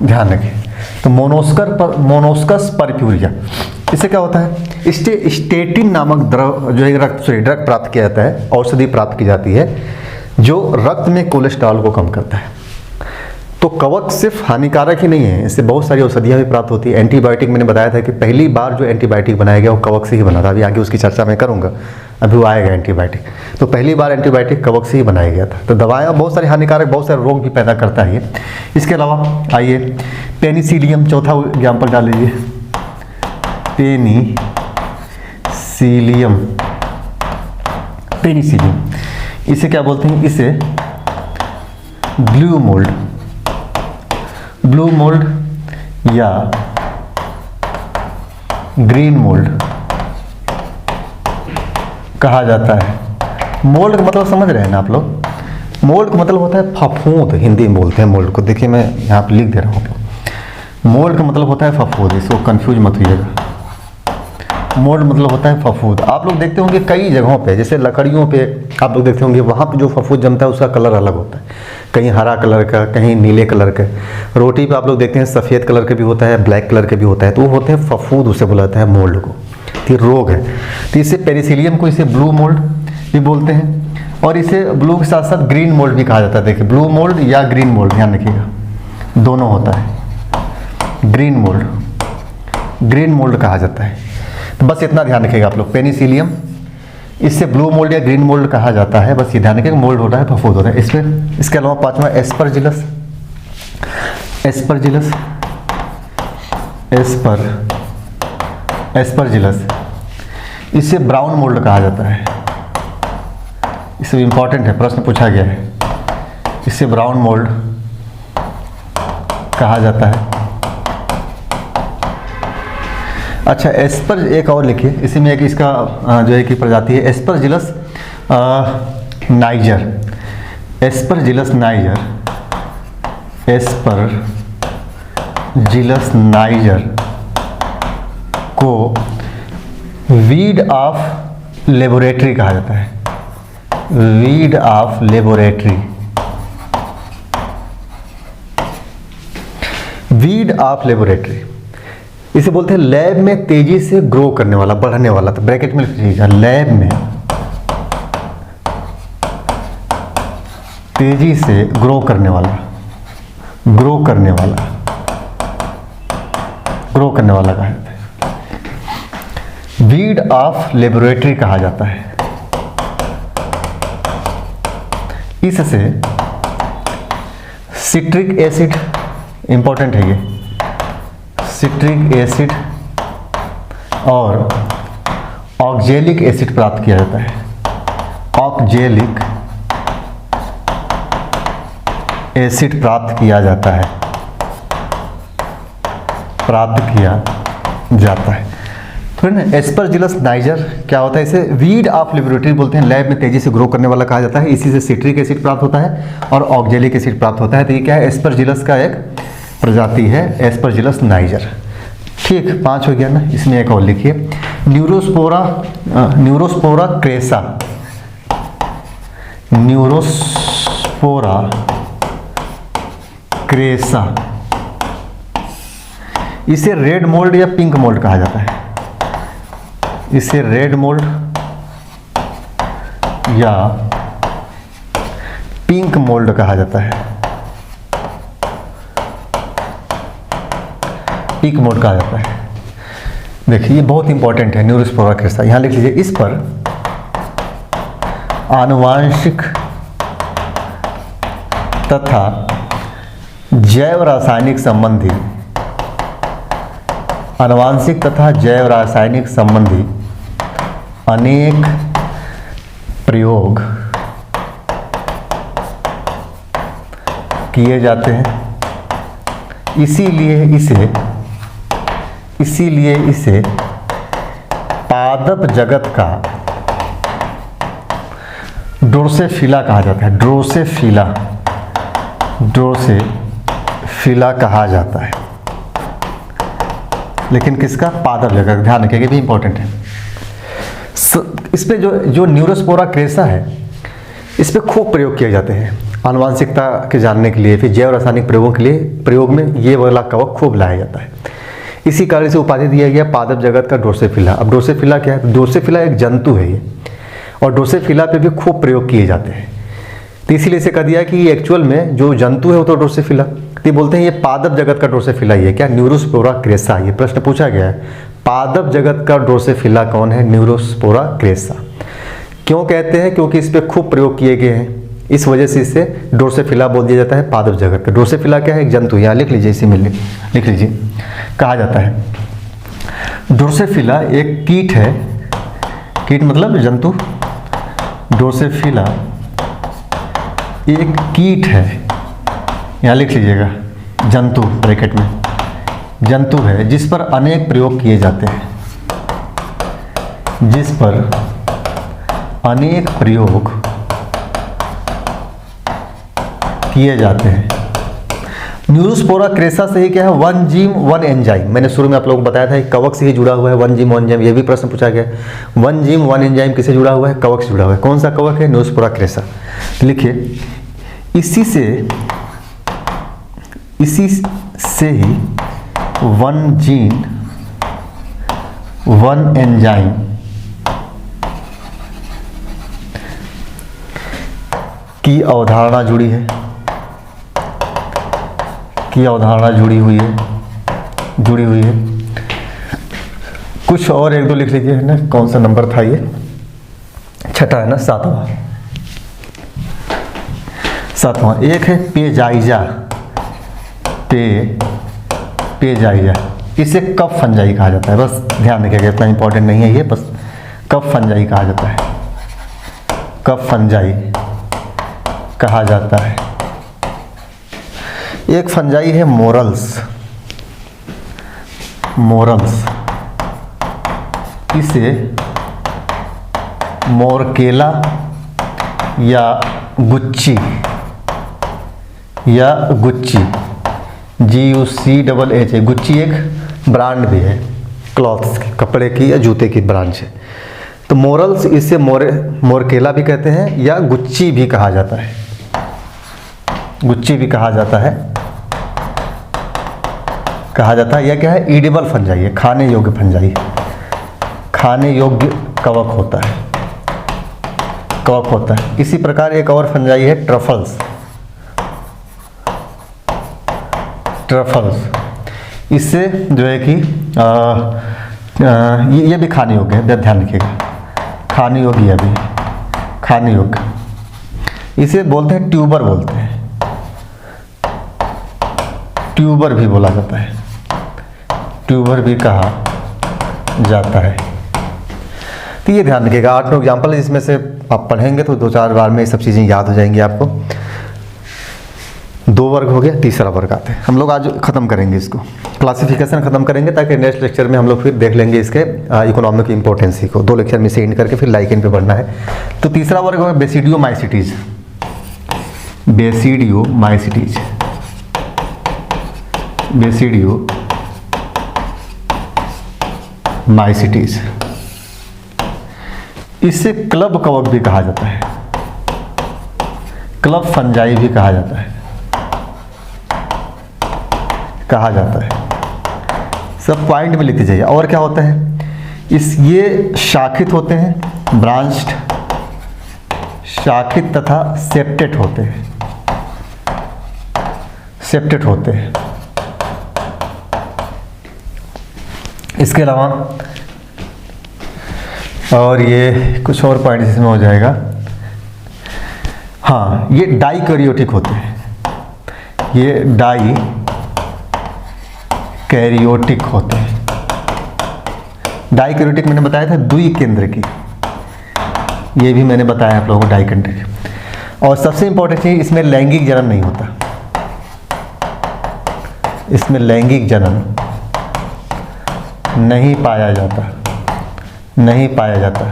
ध्यान रखें। तो मोनोस्कस परफ्यूरिया, इससे क्या होता है, स्टेटिन नामक जो है ड्रग प्राप्त किया जाता है, औषधि प्राप्त की जाती है जो रक्त में कोलेस्ट्रॉल को कम करता है। तो कवक सिर्फ हानिकारक ही नहीं है, इससे बहुत सारी औषधियाँ भी प्राप्त होती है। एंटीबायोटिक मैंने बताया था कि पहली बार जो एंटीबायोटिक बनाया गया वो कवक से ही बना था, अभी आगे उसकी चर्चा मैं करूँगा, अभी वो आएगा एंटीबायोटिक। तो पहली बार एंटीबायोटिक कवक से ही बनाया गया था। तो दवाएं बहुत सारी हानिकारक, बहुत सारे रोग भी पैदा करता है ये। इसके अलावा आइए पेनिसिलियम, चौथा एग्जाम्पल डाल लीजिए, पेनिसिलियम। इसे क्या बोलते हैं, इसे ब्लू मोल्ड या ग्रीन मोल्ड कहा जाता है। मोल्ड का मतलब समझ रहे हैं ना आप लोग, मोल्ड का मतलब होता है फफूंद, हिंदी में बोलते हैं मोल्ड को। देखिए मैं यहाँ पे लिख दे रहा हूँ आप लोग, मोल्ड का मतलब होता है फफूंद, इसको कंफ्यूज मत होइएगा। मोल्ड मतलब होता है फफूंद। आप लोग देखते होंगे कई जगहों पे, जैसे लकड़ियों पे आप लोग देखते होंगे, वहाँ पे जो फफूंद जमता है उसका कलर अलग होता है, कहीं हरा कलर का, कहीं नीले कलर का। रोटी पे आप लोग देखते हैं सफ़ेद कलर का भी होता है, ब्लैक कलर का भी होता है, तो वो होते हैं फफूंद, उसे बुलाता है मोल्ड को। तो ये रोग है। तो इसे पेनिसिलियम को इसे ब्लू मोल्ड भी बोलते हैं, और इसे ब्लू के साथ साथ ग्रीन मोल्ड भी कहा जाता है। देखिए ब्लू मोल्ड या ग्रीन मोल्ड, ध्यान रखिएगा, दोनों होता है। ग्रीन मोल्ड कहा जाता है। तो बस इतना ध्यान रखिएगा आप लोग, पेनिसिलियम, इससे ब्लू मोल्ड या ग्रीन मोल्ड कहा जाता है। बस ये ध्यान रखिएगा, मोल्ड होता है, फफूंद होता है। इसके अलावा पांचवा एस्परजिलस, इसे ब्राउन मोल्ड कहा जाता है। इससे इंपॉर्टेंट है, प्रश्न पूछा गया है, इसे ब्राउन मोल्ड कहा जाता है। अच्छा, एस्पर एक और लिखिए, इसी में एक इसका जो है कि प्रजाति है एस्परजिलस नाइजर। एस्परजिलस नाइजर को वीड ऑफ लेबोरेटरी कहा जाता है। वीड ऑफ लेबोरेटरी, इसे बोलते हैं लैब में तेजी से ग्रो करने वाला, बढ़ने वाला। तो ब्रैकेट में लिख लीजिएगा, लैब में तेजी से ग्रो करने वाला कहा जाता है। वीड ऑफ लेबोरेटरी कहा जाता है। इससे सिट्रिक एसिड, इंपॉर्टेंट है ये, सिट्रिक एसिड और ऑक्जेलिक एसिड प्राप्त किया जाता है। ऑक्जेलिक एसिड प्राप्त किया जाता है। फिर ना एस्परजिलस नाइजर क्या होता है, इसे वीड ऑफ लेबोरेटरी बोलते हैं, लैब में तेजी से ग्रो करने वाला कहा जाता है। इसी से सिट्रिक एसिड प्राप्त होता है और ऑक्जेलिक एसिड प्राप्त होता है। तो ये क्या है, एस्परजिलस का एक प्रजाति है, एस्परजिलस नाइजर। ठीक, 5 हो गया ना। इसमें एक और लिखिए, न्यूरोस्पोरा क्रेसा, इसे रेड मोल्ड या पिंक मोल्ड कहा जाता है। इसे रेड मोल्ड या पिंक मोल्ड कहा जाता है। पिंक मोल्ड कहा जाता है। देखिए ये बहुत इंपॉर्टेंट है, न्यूरोस्पोरा क्रेसा, यहां लिख लीजिए। इस पर आनुवांशिक तथा जैव रासायनिक संबंधी अनेक प्रयोग किए जाते हैं। इसीलिए इसीलिए इसे पादप जगत का ड्रोसेफिला कहा जाता है। ड्रोसेफिला कहा जाता है। लेकिन किसका? पादप जगत। ध्यान रखिएगा, भी इंपॉर्टेंट है। इस पे जो न्यूरोस्पोरा क्रेसा है, इस पे खूब प्रयोग किए जाते हैं आनुवांशिकता के जानने के लिए, फिर जैव रासायनिक प्रयोगों के लिए प्रयोग में ये वाला कवक खूब लाया जाता है। इसी कारण से उपाधि दिया गया पादप जगत का ड्रोसेफिला। अब ड्रोसेफिला क्या है? ड्रोसेफिला एक जंतु है ये, और ड्रोसेफिला पे भी खूब प्रयोग किए जाते हैं। तो इसीलिए इसे कह दिया कि एक्चुअल में जो जंतु है वो तो ड्रोसेफिला, तो बोलते हैं ये पादप जगत का ड्रोसेफिला ही है। क्या? Neurospora crassa. ये प्रश्न पूछा गया है, पादप जगत का ड्रोसेफिला कौन है? Neurospora crassa. क्यों कहते हैं? क्योंकि इस पर खूब प्रयोग किए गए हैं, इस वजह से इसे ड्रोसेफिला बोल दिया जाता है, पादप जगत का। ड्रोसेफिला क्या है? एक जंतु। यहाँ लिख लीजिए, इसी में लिख लीजिए, कहा जाता है ड्रोसेफिला एक कीट है। कीट मतलब जंतु। ड्रोसेफिला एक कीट है, यहाँ लिख लीजिएगा, जंतु ब्रैकेट में, जंतु है जिस पर अनेक प्रयोग किए जाते हैं, जिस पर अनेक प्रयोग किए जाते हैं। न्यूरोस्पोरा क्रेसा से ही क्या है? One gene one enzyme. मैंने शुरू में आप लोगों को बताया था कवक से ही जुड़ा हुआ है, वन जीन वन एंजाइम। ये भी प्रश्न पूछा गया, वन जीन वन एंजाइम किससे जुड़ा हुआ है? कवक से जुड़ा हुआ है। कौन सा कवक है? Neurospora crassa. लिखिए, इसी से ही वन जीन वन एंजाइम की अवधारणा जुड़ी है, जुड़ी हुई है। कुछ और एक दो लिख लीजिए, है ना? कौन सा नंबर था ये? छठा है ना? सातवां। एक है पेजाइजा। पेजाइजा, इसे कफ फंजाई कहा जाता है। बस ध्यान रखिएगा, इतना इंपॉर्टेंट नहीं है ये, बस कफ फंजाई कहा जाता है। कफ फंजाई कहा जाता है। एक फंजाई है मोरल्स। इसे मोरकेला या गुच्ची GUCCH। गुच्ची एक ब्रांड भी है, क्लॉथ्स की, कपड़े की या जूते की ब्रांड है। तो मोरल्स, इसे मोरकेला भी कहते हैं या गुच्ची भी कहा जाता है। यह क्या है? ईडेबल फंजाई है, खाने योग्य फंजाई, खाने योग्य कवक होता है। इसी प्रकार एक और फंजाई है ट्रफल्स। इससे जो है कि ये भी खाने योग्य है, ध्यान रखिएगा, खाने योग्य है, भी खाने योग्य। इसे बोलते हैं ट्यूबर, ट्यूबर भी बोला जाता है, ट्यूबर भी कहा जाता है। तो ये ध्यान रखिएगा, 8-9 एग्जाम्पल, इसमें से आप पढ़ेंगे तो 2-4 बार में ये सब चीज़ें याद हो जाएंगी आपको। 2 वर्ग हो गया, तीसरा वर्ग आते हैं। हम लोग आज खत्म करेंगे इसको, क्लासिफिकेशन खत्म करेंगे, ताकि नेक्स्ट लेक्चर में हम लोग फिर देख लेंगे इसके इकोनॉमिक इंपॉर्टेंसी को। 2 लेक्चर में से एंड करके फिर लाइकेन पे बढ़ना है। तो तीसरा वर्ग होगा बेसिडियोमाइसिटीज। इससे क्लब कवक भी कहा जाता है, क्लब फंजाई भी कहा जाता है। सब पॉइंट में लिखते जाइए। और क्या होता है? ये शाखित होते हैं, ब्रांच्ड, शाखित तथा सेप्टेट होते हैं। इसके अलावा और ये कुछ और पॉइंट इसमें हो जाएगा। हाँ, ये डाइकैरियोटिक होते हैं, डाइकैरियोटिक मैंने बताया था द्विकेंद्र की, ये भी मैंने बताया आप लोगों को डाइकेंद्र की। और सबसे इंपॉर्टेंट चीज, इसमें लैंगिक जनन नहीं होता, इसमें लैंगिक जनन नहीं पाया जाता, नहीं पाया जाता।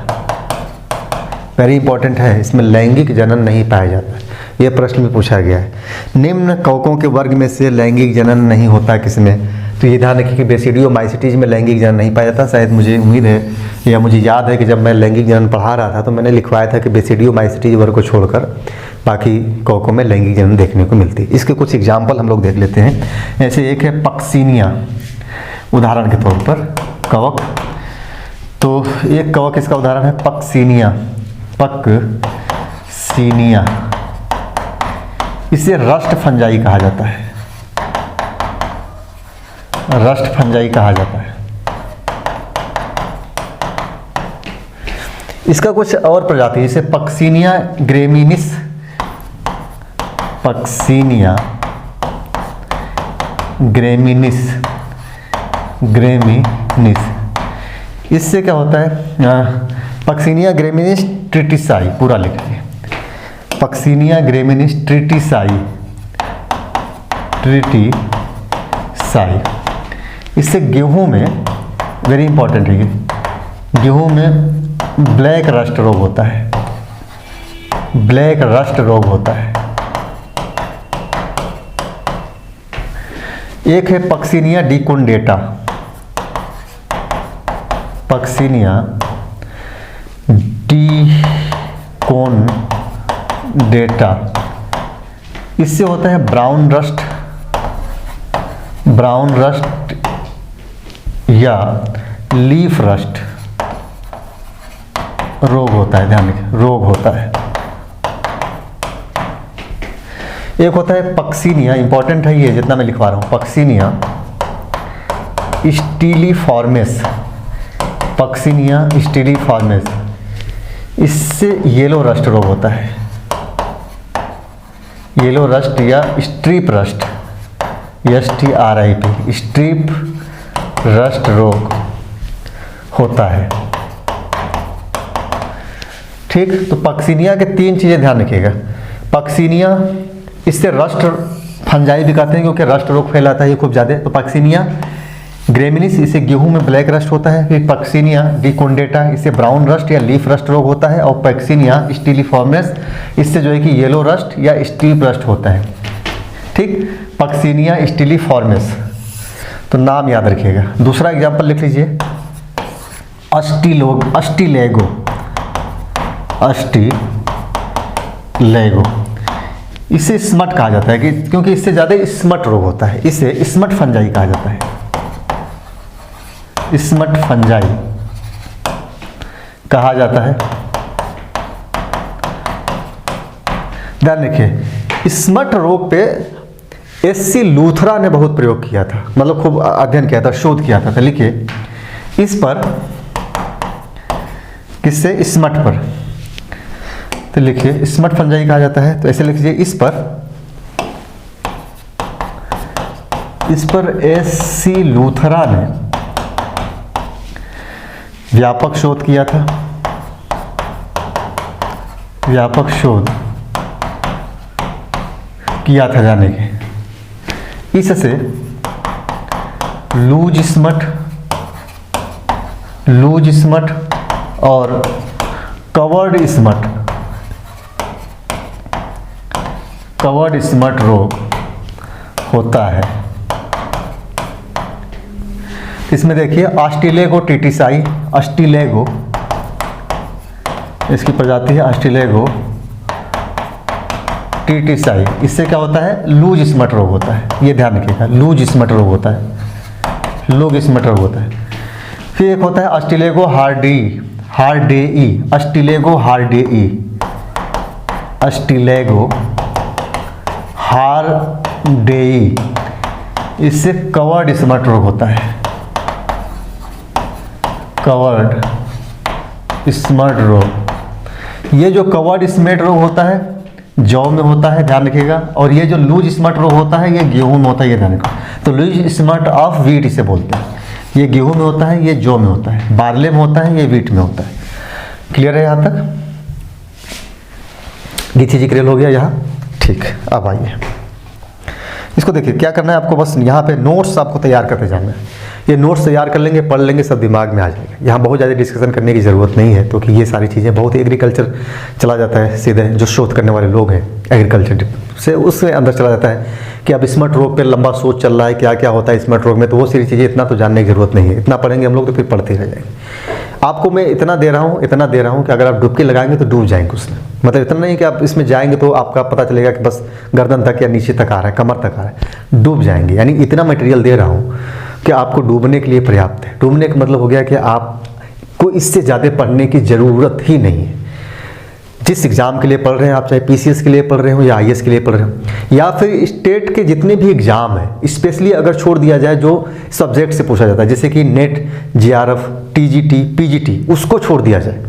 वेरी इंपॉर्टेंट है, इसमें लैंगिक जनन नहीं पाया जाता। यह प्रश्न में पूछा गया है। निम्न कवकों के वर्ग में से लैंगिक जनन नहीं होता किसमें? तो ये ध्यान रखिए कि बेसिडियोमाइसीटीज में लैंगिक जनन नहीं पाया जाता। शायद मुझे उम्मीद है या मुझे याद है कि जब मैं लैंगिक जनन पढ़ा रहा था तो मैंने लिखवाया था कि बेसिडियोमाइसीटीज वर्ग को छोड़कर बाकी कवकों में लैंगिक जनन देखने को मिलती है। इसके कुछ एग्जाम्पल हम लोग देख लेते हैं। ऐसे एक है पक्सीनिया, उदाहरण के तौर पर कवक। तो एक कवक इसका उदाहरण है पक्सीनिया, पक्सीनिया। इसे रस्ट फंजाई कहा जाता है, रस्ट फंजाई कहा जाता है। इसका कुछ और प्रजाति जैसे पक्सीनिया ग्रेमिनिस, पक्सीनिया ग्रेमिनिस, ग्रेमिनिस। इससे क्या होता है? पक्सीनिया ग्रेमिनिस ट्रिटिसाई, पूरा लिखिए, पक्सीनिया ग्रेमिनिस ट्रिटिसाई, ट्रिटिसाई। इससे गेहूं में, वेरी इंपॉर्टेंट है ये, गेहूं में ब्लैक रस्ट रोग होता है, ब्लैक रस्ट रोग होता है। एक है पक्सीनिया डिकोंडेटा, पक्सीनिया डिकोंडेटा। इससे होता है ब्राउन रस्ट, ब्राउन रस्ट या लीफ रस्ट रोग होता है, ध्यान रखिए, रोग होता है। एक होता है पक्सीनिया, इंपॉर्टेंट है ये जितना मैं लिखवा रहा हूं, पक्सीनिया स्टीलीफॉर्मेस, पक्सीनिया स्टीलीफॉर्मेस। इससे येलो रस्ट रोग होता है, येलो रस्ट या stripe rust, STRIP, stripe rust रोग होता है। ठीक, तो पक्सीनिया के 3 चीजें ध्यान रखिएगा। पक्सीनिया, इससे रस्ट फंजाई भी कहते हैं क्योंकि रस्ट रोग फैलाता है ये खूब ज़्यादा। तो पक्सीनिया ग्रेमिनिस, इससे गेहूं में ब्लैक रस्ट होता है। फिर पक्सीनिया डिकोंडेटा, इससे ब्राउन रस्ट या लीफ रस्ट रोग होता है। और पक्सीनिया स्टीलीफॉर्मेस, इससे जो है कि येलो रस्ट या स्ट्रीप रस्ट होता है। ठीक, पक्सीनिया स्टीलीफॉर्मेस, तो नाम याद रखिएगा। दूसरा एग्जाम्पल लिख लीजिए, अस्टिलेगो, अस्टिलेगो। इसे स्मट कहा जाता है कि क्योंकि इससे ज़्यादा स्मट रोग होता है, इसे स्मट फंजाई कहा जाता है, स्मट फंजाई कहा जाता है। ध्यान रखिए, स्मट रोग पे SC लूथरा ने बहुत प्रयोग किया था, मतलब खूब अध्ययन किया था, शोध किया था। लिखिए इस पर, किससे? स्मट पर। तो लिखिए स्मट फंजाई कहा जाता है, तो ऐसे लिख लीजिए, इस पर SC लूथरा ने व्यापक शोध किया था, व्यापक शोध किया था जाने के। इससे लूज स्मट और कवर्ड स्मट रोग होता है। इसमें देखिए अस्टिलेगो टिटिसाई, अस्टिलेगो इसकी प्रजाति है, अस्टिलेगो टिटिसाई। इससे क्या होता है? लूज स्मट रोग होता है, ये ध्यान रखिएगा, लूज स्मट रोग होता है, लूज स्मट रोग होता है। फिर एक होता है अस्टिलेगो हार्डेई, अस्टिलेगो हार्डेई, अस्टिलेगो हार्डेई। इससे कवर्ड स्मट रोग होता है, कवर्ड स्मट रोग। ये जो कवर्ड स्मट रोग होता है जौ में होता है, ध्यान रखिएगा। और ये जो लूज स्मट रोग होता है ये गेहूं में होता है, ये ध्यान रखिएगा। तो लूज स्मट ऑफ व्हीट इसे बोलते हैं। ये गेहूं में होता है, ये जौ में होता है, बार्ले में होता है, ये व्हीट में होता है। क्लियर है यहाँ तक? गीथी जी क्लियर हो गया यहाँ? ठीक, अब आइए इसको देखिए क्या करना है आपको, बस यहाँ पे नोट्स आपको तैयार करते जाना है। ये नोट्स तैयार कर लेंगे, पढ़ लेंगे, सब दिमाग में आ जाएगा। यहाँ बहुत ज़्यादा डिस्कशन करने की ज़रूरत नहीं है, क्योंकि ये सारी चीज़ें बहुत ही एग्रीकल्चर चला जाता है सीधे, जो शोध करने वाले लोग हैं एग्रीकल्चर से उससे अंदर चला जाता है कि अब स्मार्ट रोग पे लंबा सोच चल रहा है, क्या क्या होता है स्मार्ट रोग में, तो वो सारी चीज़ें इतना तो जानने की ज़रूरत नहीं है। इतना पढ़ेंगे हम लोग तो फिर पढ़ते रह जाएंगे। आपको मैं इतना दे रहा हूँ कि अगर आप डुबकी लगाएंगे तो डूब जाएंगे उसमें। मतलब इतना नहीं कि आप इसमें जाएंगे तो आपका पता चलेगा कि बस गर्दन तक या नीचे तक आ रहा है, कमर तक आ रहा है, डूब जाएंगे। यानी इतना मटेरियल दे रहा हूँ कि आपको डूबने के लिए पर्याप्त है। डूबने का मतलब हो गया कि आपको इससे ज़्यादा पढ़ने की ज़रूरत ही नहीं है। जिस एग्ज़ाम के लिए पढ़ रहे हैं आप, चाहे पीसीएस के लिए पढ़ रहे हो या आईएएस के लिए पढ़ रहे हो, या फिर स्टेट के जितने भी एग्ज़ाम हैं, स्पेशली अगर छोड़ दिया जाए जो सब्जेक्ट से पूछा जाता है, जैसे कि नेट, जीआरएफ, टीजीटी, पीजीटी, उसको छोड़ दिया जाए,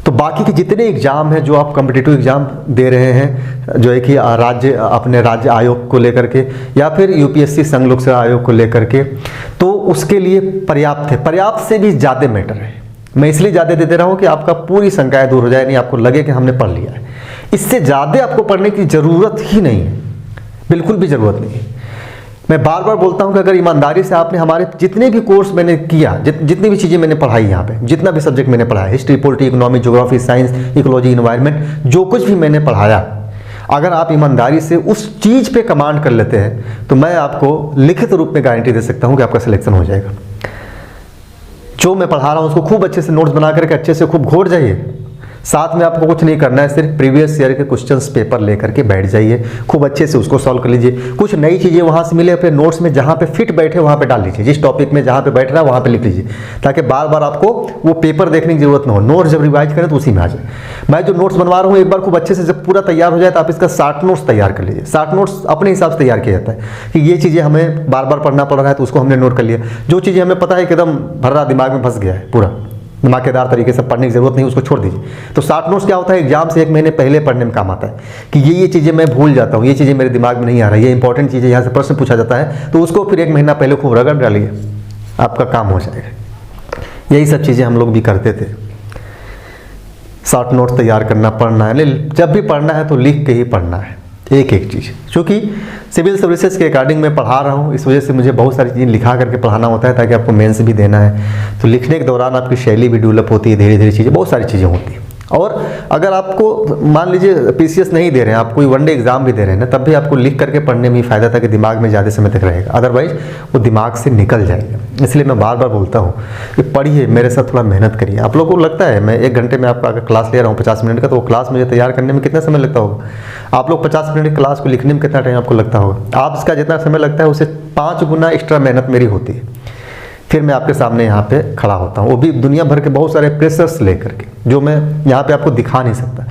तो बाकी के जितने एग्ज़ाम हैं जो आप कॉम्पिटिटिव एग्ज़ाम दे रहे हैं, जो है कि अपने राज्य आयोग को लेकर के या फिर यूपीएससी संघ लोक सेवा आयोग को लेकर के, तो उसके लिए पर्याप्त है। पर्याप्त से भी ज़्यादा मैटर है। मैं इसलिए ज़्यादा दे रहा हूँ कि आपका पूरी शंकाएं दूर हो जाए, नहीं आपको लगे कि हमने पढ़ लिया है। इससे ज़्यादा आपको पढ़ने की ज़रूरत ही नहीं है, बिल्कुल भी ज़रूरत नहीं है। मैं बार बार बोलता हूँ कि अगर ईमानदारी से आपने हमारे जितने भी कोर्स मैंने किया, जितनी भी चीज़ें मैंने पढ़ाई यहाँ पे, जितना भी सब्जेक्ट मैंने पढ़ाया, history, polity, economy, geography, science, ecology, environment, जो कुछ भी मैंने पढ़ाया, अगर आप ईमानदारी से उस चीज़ पे कमांड कर लेते हैं तो मैं आपको लिखित रूप में गारंटी दे सकता हूँ कि आपका सिलेक्शन हो जाएगा। जो मैं पढ़ा रहा हूँ उसको खूब अच्छे से नोट्स बना करके अच्छे से खूब घोट जाइए। साथ में आपको कुछ नहीं करना है, सिर्फ प्रीवियस ईयर के क्वेश्चंस पेपर लेकर के बैठ जाइए, खूब अच्छे से उसको सॉल्व कर लीजिए। कुछ नई चीज़ें वहाँ से मिले अपने नोट्स में, जहाँ पे फिट बैठे वहाँ पे डाल लीजिए। जिस टॉपिक में जहाँ पे बैठ रहा है वहाँ पे लिख लीजिए, ताकि बार बार आपको वो पेपर देखने की जरूरत ना हो। नोट्स जब रिवाइज करें तो उसी में आ जाए। मैं जो नोट्स बनवा रहा हूँ एक बार खूब अच्छे से जब पूरा तैयार हो जाए तो आप इसका 60 नोट्स तैयार कर लीजिए। 60 नोट्स अपने हिसाब से तैयार किया जाता है कि ये चीज़ें हमें बार बार पढ़ना पड़ रहा है, तो उसको हमने नोट कर लिया। जो चीज़ें हमें पता है कि एकदम भर्रा दिमाग में फंस गया है, पूरा धमाकेदार तरीके से पढ़ने की जरूरत नहीं, उसको छोड़ दीजिए। तो 60 नोट्स क्या होता है, एग्जाम से 1 महीने पहले पढ़ने में काम आता है कि ये चीज़ें मैं भूल जाता हूँ, ये चीज़ें मेरे दिमाग में नहीं आ रही, ये इंपॉर्टेंट चीज़ें यहाँ से प्रश्न पूछा जाता है, तो उसको फिर 1 महीना पहले खूब रगड़ डालिए, आपका काम हो जाएगा। यही सब चीज़ें हम लोग भी करते थे। 60 नोट्स तैयार करना, पढ़ना है, जब भी पढ़ना है तो लिख के ही पढ़ना है, एक एक चीज़। क्योंकि सिविल सर्विसेज के अकॉर्डिंग मैं पढ़ा रहा हूँ, इस वजह से मुझे बहुत सारी चीज़ें लिखा करके पढ़ाना होता है, ताकि आपको मेंस भी देना है। तो लिखने के दौरान आपकी शैली भी डेवलप होती है, धीरे धीरे चीज़ें, बहुत सारी चीज़ें होती हैं। और अगर आपको मान लीजिए पीसीएस नहीं दे रहे हैं, आप कोई वनडे एग्जाम भी दे रहे हैं ना, तब भी आपको लिख करके पढ़ने में ही फायदा था कि दिमाग में ज़्यादा समय तक रहेगा, अदरवाइज वो दिमाग से निकल जाएगा। इसलिए मैं बार बार बोलता हूँ कि पढ़िए, मेरे साथ थोड़ा मेहनत करिए। आप लोगों को लगता है मैं 1 घंटे में आपका अगर क्लास ले रहा हूँ 50 मिनट का, तो वो क्लास मुझे तैयार करने में कितना समय लगता होगा? आप लोग 50 मिनट की क्लास को लिखने में कितना टाइम आपको लगता होगा? आप इसका जितना समय लगता है उससे 5 गुना एक्स्ट्रा मेहनत मेरी होती है। फिर मैं आपके सामने यहाँ पे खड़ा होता हूँ, वो भी दुनिया भर के बहुत सारे प्रेशर्स लेकर के, जो मैं यहाँ पे आपको दिखा नहीं सकता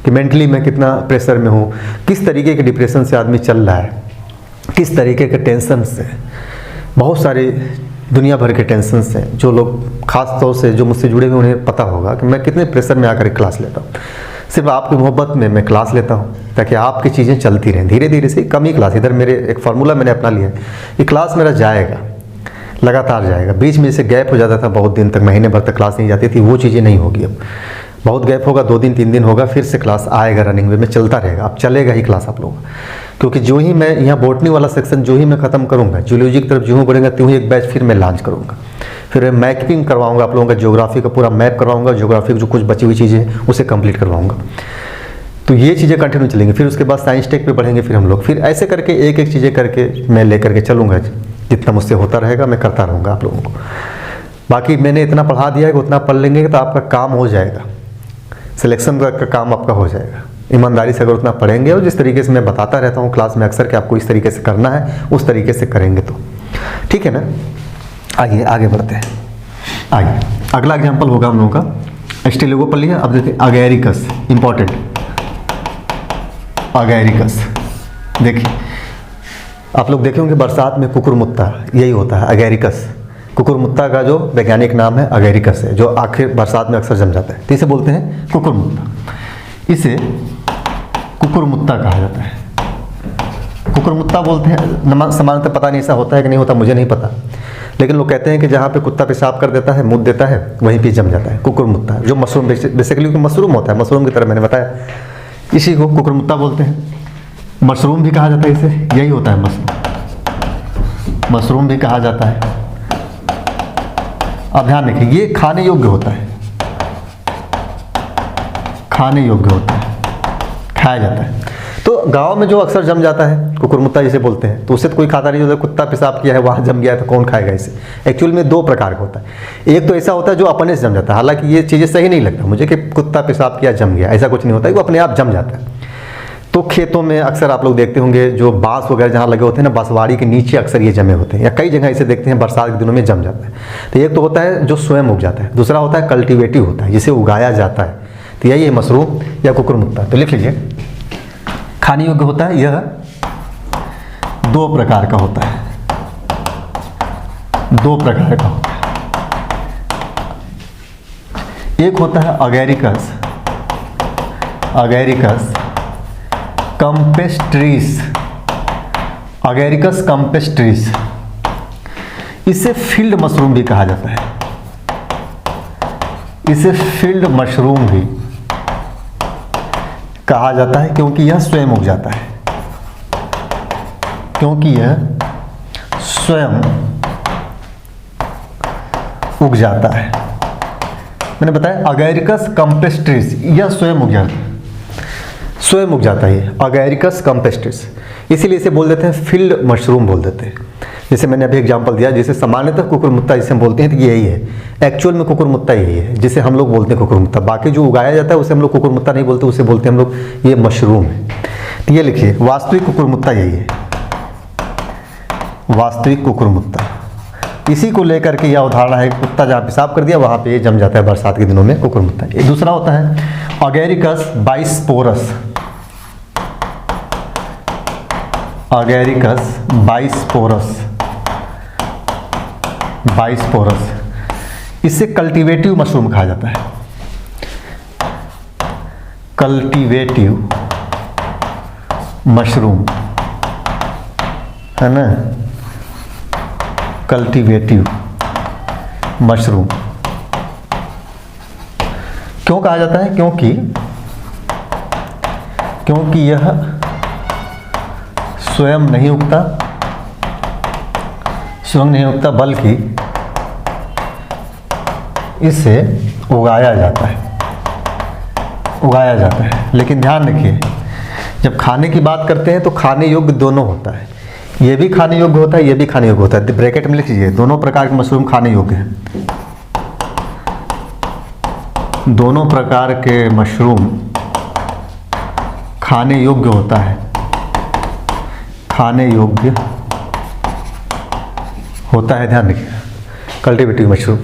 कि मेंटली मैं कितना प्रेशर में हूँ, किस तरीके के डिप्रेशन से आदमी चल रहा है, किस तरीके के टेंशन से, बहुत सारे दुनिया भर के टेंशन से, जो लोग खास तौर से जो मुझसे जुड़े हुए उन्हें पता होगा कि मैं कितने प्रेशर में आकर क्लास लेता हूँ। सिर्फ आपकी मोहब्बत में मैं क्लास लेता हूँ, ताकि आपकी चीज़ें चलती रहें धीरे धीरे से। कम ही क्लास, इधर मेरे एक फार्मूला मैंने अपना लिया है कि क्लास मेरा जाएगा, लगातार जाएगा। बीच में से गैप हो जाता था बहुत दिन तक, महीने भर तक क्लास नहीं जाती थी, वो चीज़ें नहीं होगी अब। बहुत गैप होगा, 2 दिन 3 दिन होगा, फिर से क्लास आएगा रनिंग वे में, चलता रहेगा। अब चलेगा ही क्लास आप लोगों का, क्योंकि जो ही मैं यहाँ बॉटनी वाला सेक्शन जो ही मैं ख़त्म करूँगा, जूलॉजी की तरफ जो ही बढ़ेगा, त्यों ही एक बैच फिर मैं लॉन्च करूँगा। फिर मैपिंग करवाऊँगा आप लोगों का, ज्योग्राफी का पूरा मैप करवाऊँगा, ज्योग्राफी की जो कुछ बची हुई चीज़ें हैं उसे कंप्लीट करवाऊँगा। तो ये चीज़ें कंटिन्यू चलेंगी। फिर उसके बाद साइंस टेक पे बढ़ेंगे फिर हम लोग, फिर ऐसे करके एक एक चीज़ें करके मैं लेकर के चलूँगा। जितना मुझसे होता रहेगा मैं करता रहूँगा आप लोगों को। बाकी मैंने इतना पढ़ा दिया है कि उतना पढ़ लेंगे तो आपका काम हो जाएगा, सिलेक्शन का काम आपका हो जाएगा। ईमानदारी से अगर उतना पढ़ेंगे, और जिस तरीके से मैं बताता रहता हूँ क्लास में अक्सर कि आपको इस तरीके से करना है, उस तरीके से करेंगे तो ठीक है ना। आइए आगे बढ़ते हैं। आइए अगला एग्जाम्पल होगा हम लोगों का, स्टेलिगो पढ़ लिया। अब देखिए अगैरिकस, इंपॉर्टेंट अगैरिकस। देखिए आप लोग देखे होंगे बरसात में कुकुरमुत्ता, यही होता है अगैरिकस। कुकुरमुत्ता का जो वैज्ञानिक नाम है अगैरिकस है, जो आखिर बरसात में अक्सर जम जाता है, तो इसे बोलते हैं कुकुरमुत्ता। इसे कुकुरमुत्ता कहा जाता है, कुकुरमुत्ता बोलते हैं। सामान्यतः पता नहीं ऐसा होता है कि नहीं होता, मुझे नहीं पता, लेकिन लोग कहते हैं कि जहाँ पे कुत्ता पेशाब कर देता है, मुँह देता है, वहीं पे जम जाता है कुकुरमुत्ता, जो मशरूम बेसिकली मशरूम होता है, मशरूम की तरह मैंने बताया, इसी को कुकुरमुत्ता बोलते हैं। मशरूम भी कहा जाता है इसे, यही होता है मशरूम। मशरूम भी कहा जाता है। अब ध्यान रखिए, ये खाने योग्य होता है, खाने योग्य होता है, खाया जाता है। तो गांव में जो अक्सर जम जाता है, कुकुरमुत्ता जिसे बोलते हैं, तो उससे तो कोई खाता नहीं होता। कुत्ता पेशाब किया है, वहाँ जम गया है, तो कौन खाएगा इसे। एक्चुअल में दो प्रकार का होता है। एक तो ऐसा होता है जो अपने से जम जाता है, हालांकि ये चीज़ें सही नहीं लगता मुझे कि कुत्ता पेशाब किया जम गया, ऐसा कुछ नहीं होता है, वो अपने आप जम जाता है। तो खेतों में अक्सर आप लोग देखते होंगे, जो बांस वगैरह जहाँ लगे होते हैं ना, बांसवाड़ी के नीचे अक्सर ये जमे होते हैं, या कई जगह इसे देखते हैं बरसात के दिनों में जम जाता है। तो एक तो होता है जो स्वयं उग जाता है, दूसरा होता है कल्टीवेटिव होता है, जिसे उगाया जाता है। तो यही है मशरूम या कुकुरमुत्ता। तो लिख लीजिए, खाने योग्य होता है, यह दो प्रकार का होता है, दो प्रकार का होता है। एक होता है Agaricus, Agaricus campestris, Agaricus campestris. इसे फील्ड मशरूम भी कहा जाता है, इसे फील्ड मशरूम भी कहा जाता है, क्योंकि यह स्वयं उग जाता है, क्योंकि यह स्वयं उग जाता है। मैंने बताया अगैरिकस कैम्पेस्ट्रिस, यह स्वयं उग जाता है, स्वयं उग जाता है अगैरिकस कैम्पेस्ट्रिस, इसीलिए इसे बोल देते हैं फील्ड मशरूम बोल देते हैं। जैसे मैंने अभी एग्जांपल दिया, जैसे सामान्यतः कुकुरमुत्ता जिसे हम बोलते हैं, तो यही है एक्चुअल में, कुकुरमुत्ता यही है जिसे हम लोग बोलते हैं कुकुरमुत्ता। बाकी जो उगाया जाता है उसे हम लोग कुकुरमुत्ता नहीं बोलते, उसे बोलते हैं हम लोग ये मशरूम है। तो ये लिखिए, वास्तविक कुकुरमुत्ता यही है, वास्तविक कुकुरमुत्ता। इसी को लेकर के यह उदाहरण है, कुत्ता जहाँ पेशाब कर दिया वहाँ पे जम जाता है बरसात के दिनों में कुकुरमुत्ता। ये दूसरा होता है अगैरिकस बाइस्पोरस, अगैरिकस बाइस्पोरस, बाइस्पोरस। इसे कल्टीवेटिव मशरूम कहा जाता है, कल्टीवेटिव मशरूम, है ना, कल्टीवेटिव मशरूम। क्यों कहा जाता है? क्योंकि यह स्वयं नहीं उगता, स्वयं नहीं उगता, बल्कि इसे उगाया जाता है, उगाया जाता है। लेकिन ध्यान रखिए, जब खाने की बात करते हैं तो खाने योग्य दोनों होता है, ये भी खाने योग्य होता है, ये भी खाने योग्य होता है। ब्रैकेट में लिख लीजिए, दोनों प्रकार के मशरूम खाने योग्य हैं, दोनों प्रकार के मशरूम खाने योग्य होता है, खाने योग्य होता है। ध्यान रखिए, कल्टीवेटिव मशरूम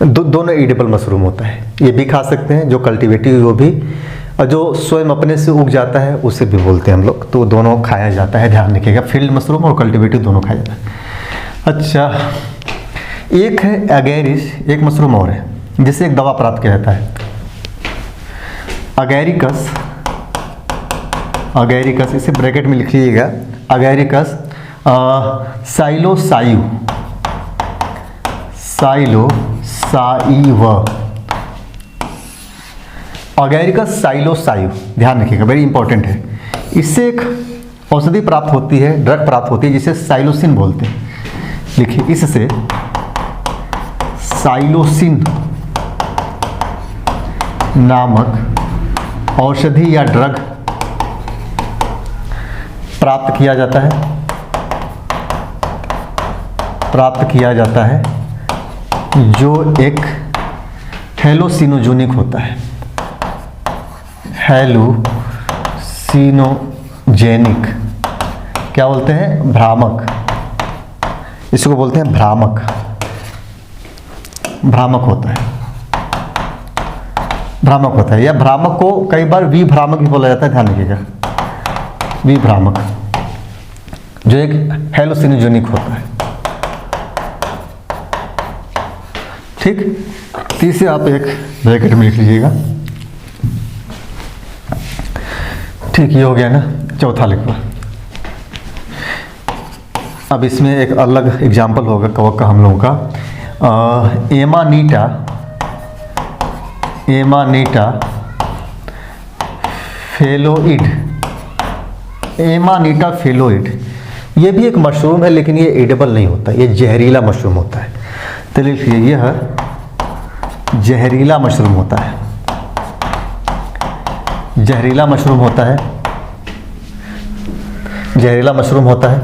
दोनों एडिबल मशरूम होता है, ये भी खा सकते हैं जो कल्टीवेटिव, वो भी, और जो स्वयं अपने से उग जाता है उसे भी बोलते हैं हम लोग। तो दोनों खाया जाता है, ध्यान रखिएगा, फील्ड मशरूम और कल्टीवेटिव दोनों खाया जाता है। अच्छा, एक है एगैरिस, एक मशरूम और है जिससे एक दवा प्राप्त किया जाता है, अगैरिकस, अगैरिकस, इसे ब्रैकेट में लिख लीजिएगा, अगैरिकस साइलोसाइव, साइलोसाइव, अगैरिकस साइलोसाइव, ध्यान रखिएगा, वेरी इंपॉर्टेंट है। इससे एक औषधि प्राप्त होती है, ड्रग प्राप्त होती है, जिसे साइलोसिन बोलते हैं। लिखिए, इससे साइलोसिन नामक औषधि या ड्रग प्राप्त किया जाता है, प्राप्त किया जाता है, जो एक हेलोसिनोजेनिक होता है, हेलोसिनोजेनिक, क्या बोलते हैं? भ्रामक, इसको बोलते हैं भ्रामक, भ्रामक होता है, भ्रामक होता है। या भ्रामक को कई बार विभ्रामक भी बोला जाता है, ध्यान रखिएगा, विभ्रामक, जो एक हेलोसिनोजेनिक होता है। ठीक, तीसरे आप एक ब्रैकेट में लिख लीजिएगा। ठीक, ये हो गया ना, चौथा लिखवा। अब इसमें एक अलग एग्जाम्पल होगा कवक का हम लोगों का, एमानीटा, एमानीटा फेलोइड, एमानीटा फेलोइड। ये भी एक मशरूम है, लेकिन ये एडिबल नहीं होता, ये जहरीला मशरूम होता है। तो लिखिए यह जहरीला मशरूम होता है, जहरीला मशरूम होता है, जहरीला मशरूम होता है।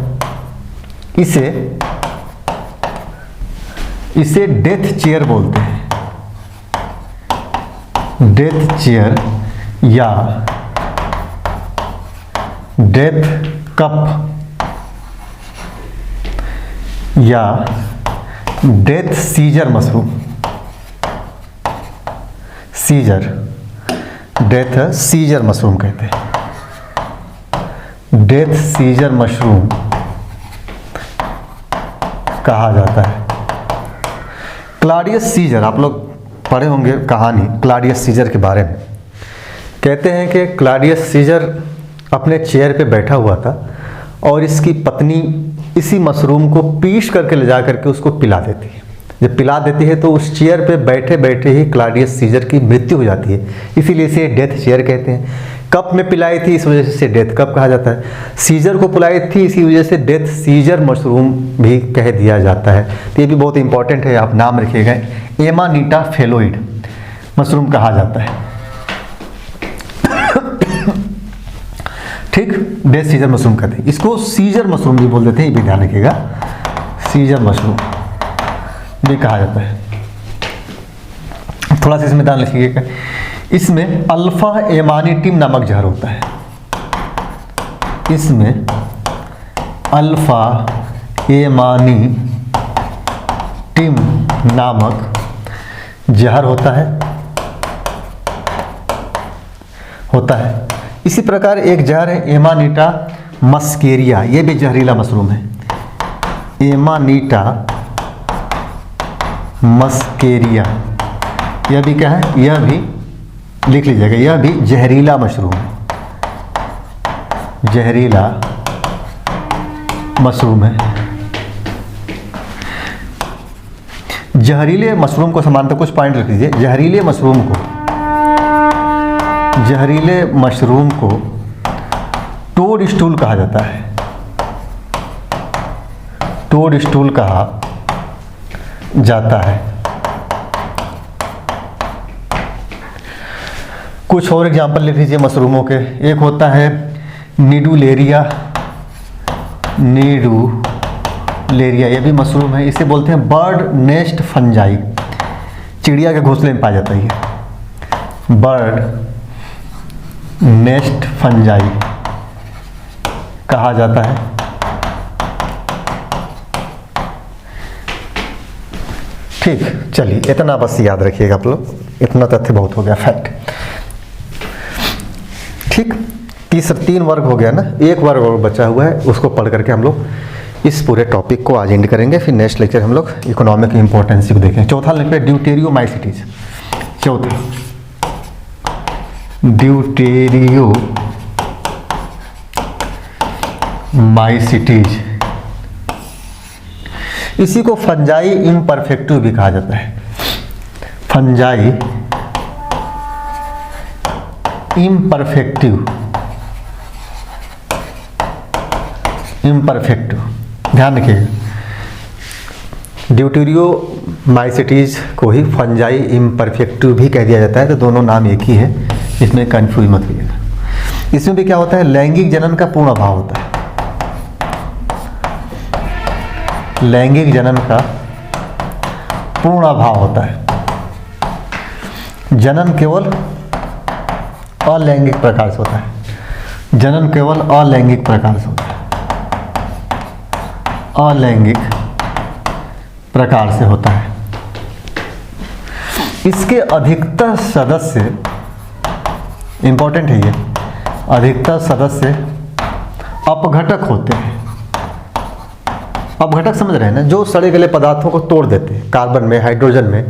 इसे डेथ चेयर बोलते हैं, डेथ चेयर या डेथ कप या death Caesar mushroom, Caesar, death Caesar mushroom कहते हैं, डेथ सीजर मशरूम कहा जाता है। क्लाडियस सीजर, आप लोग पढ़े होंगे कहानी क्लाडियस सीजर के बारे में। कहते हैं कि क्लाडियस सीजर अपने चेयर पे बैठा हुआ था और इसकी पत्नी इसी मशरूम को पीस करके ले जा करके उसको पिला देती है। जब पिला देती है तो उस चेयर पे बैठे बैठे ही क्लाडियस सीजर की मृत्यु हो जाती है, इसीलिए इसे डेथ चेयर कहते हैं। कप में पिलाई थी, इस वजह से डेथ कप कहा जाता है। सीजर को पिलाई थी, इसी वजह से डेथ सीजर मशरूम भी कह दिया जाता है। तो ये भी बहुत इंपॉर्टेंट है, आप नाम रखिएगा। एमानीटा फेलोइड मशरूम कहा जाता है। ठीक, डेथ सीजर मशरूम कहते हैं। इसको सीजर मशरूम भी बोल देते हैं, ये भी ध्यान रखिएगा, सीजर मशरूम भी कहा जाता है। थोड़ा सा इसमें ध्यान रखिएगा, इसमें अल्फा एमानिटिन नामक जहर होता है, इसमें अल्फा एमानिटिन नामक जहर होता है। इसी प्रकार एक जहर है एमानीटा मस्केरिया, ये भी जहरीला मशरूम है, एमानीटा मस्केरिया, यह भी क्या है, यह भी लिख लीजिएगा, यह भी जहरीला मशरूम है, जहरीला मशरूम है। जहरीले मशरूम को समानता कुछ पॉइंट रख लीजिए। जहरीले मशरूम को टोड स्टूल कहा जाता है, टोड स्टूल कहा जाता है। कुछ और एग्जाम्पल लिख लीजिए मशरूमों के। एक होता है नीडुलेरिया, नीडुलेरिया ये भी मशरूम है, इसे बोलते हैं बर्ड नेस्ट फंजाई, चिड़िया के घोंसले में पाया जाता है। ये बर्ड नेस्ट फंजाई कहा जाता है। ठीक, चलिए इतना बस याद रखिएगा आप लोग, इतना तथ्य बहुत हो गया, फैक्ट। ठीक, तीन वर्ग हो गया ना, एक वर्ग और बचा हुआ है, उसको पढ़ करके हम लोग इस पूरे टॉपिक को आज एंड करेंगे। फिर नेक्स्ट लेक्चर हम लोग इकोनॉमिक इंपॉर्टेंस को देखेंगे। चौथा लिख पे ड्यूटेरियोमाइसिटीज, चौथा ड्यूटेरियोमाइसिटीज, इसी को फंजाई इम्परफेक्टिव भी कहा जाता है, फंजाई इम्परफेक्टिव, ध्यान रखिएगा। ड्यूटेरियोमाइसिटीज को ही फंजाई इम्परफेक्टिव भी कह दिया जाता है, तो दोनों नाम एक ही है, इसमें कंफ्यूज मत होइएगा। इसमें भी क्या होता है, लैंगिक जनन का पूर्ण अभाव होता है, लैंगिक जनन का पूर्ण अभाव होता है। जनन केवल अलैंगिक प्रकार से होता है, जनन केवल अलैंगिक प्रकार से होता है, अलैंगिक प्रकार से होता है। इसके अधिकतर सदस्य, इंपॉर्टेंट है ये, अधिकतर सदस्य अपघटक होते हैं। अपघटक समझ रहे हैं ना, जो सड़े गले पदार्थों को तोड़ देते हैं, कार्बन में, हाइड्रोजन में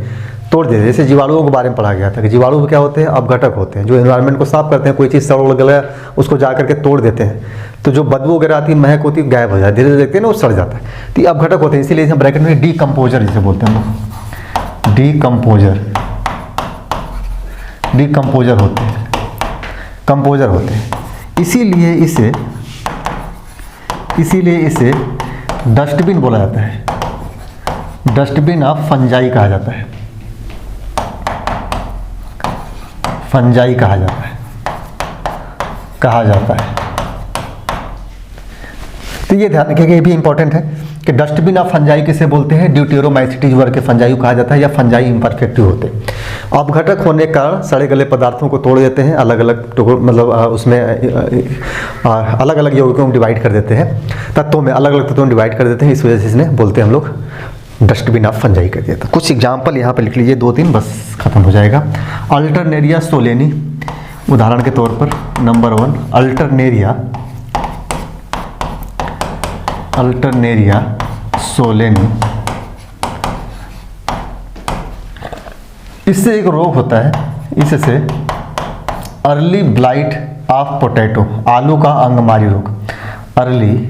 तोड़ देते हैं। जैसे जीवाणुओं के बारे में पढ़ा गया था कि जीवाणु क्या होते हैं, अपघटक होते हैं, जो एनवायरनमेंट को साफ करते हैं। कोई चीज़ सड़ गया उसको जा करके तोड़ देते हैं, तो जो बदबू वगैरह आती है, महक होती है, गायब हो जाती है, धीरे धीरे देखते हैं ना वो सड़ जाता है। तो ये अपघटक होते हैं, इसीलिए हम ब्रैकेट में डीकम्पोजर जिसे बोलते हैं हम लोग, डीकम्पोजर होते हैं, कंपोजर होते हैं। इसीलिए इसे इसीलिए इसे डस्टबिन बोला जाता है, डस्टबिन ऑफ फंजाई कहा जाता है, फंजाई कहा जाता है। तो ये ध्यान रखिएगा, ये भी इंपॉर्टेंट है कि डस्टबिन ऑफ फंजाई किसे बोलते हैं, ड्यूटेरोमाइसीटीज वर्ग के फंजाई को कहा जाता है, या फंजाई इम्परफेक्टिव होते हैं। अपघटक होने के कारण सड़े गले पदार्थों को तोड़ देते हैं, अलग अलग मतलब उसमें अलग अलग यौगिकों में डिवाइड कर देते हैं, तत्वों में अलग अलग तत्वों में डिवाइड कर देते हैं, इस वजह से इसने बोलते हैं हम लोग डस्टबिन ऑफ फंजाई कर दिया था। कुछ एग्जाम्पल यहाँ पे लिख लीजिए, 2-3 बस खत्म हो जाएगा। अल्टरनेरिया सोलेनी, उदाहरण के तौर पर नंबर 1 अल्टरनेरिया सोलेनी। इससे एक रोग होता है, इससे अर्ली ब्लाइट ऑफ पोटैटो, आलू का अंगमारी रोग, अर्ली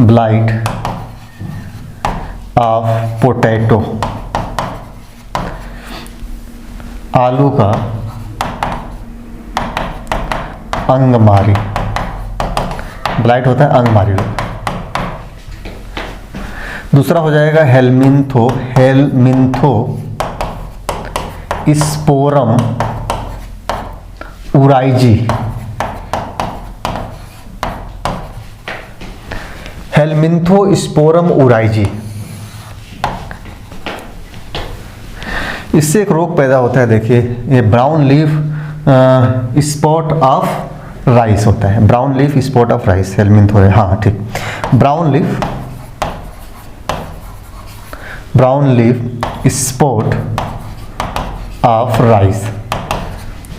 ब्लाइट ऑफ पोटैटो, आलू का अंगमारी, ब्लाइट होता है अंगमारी रोग। दूसरा हो जाएगा हेलमिंथो स्पोरम उराइजी, हेलमिंथो स्पोरम उराइजी। इससे एक रोग पैदा होता है, देखिए ये brown leaf spot of rice होता है, brown leaf spot of rice, हेलमिंथो है, हाँ ठीक, brown leaf spot of rice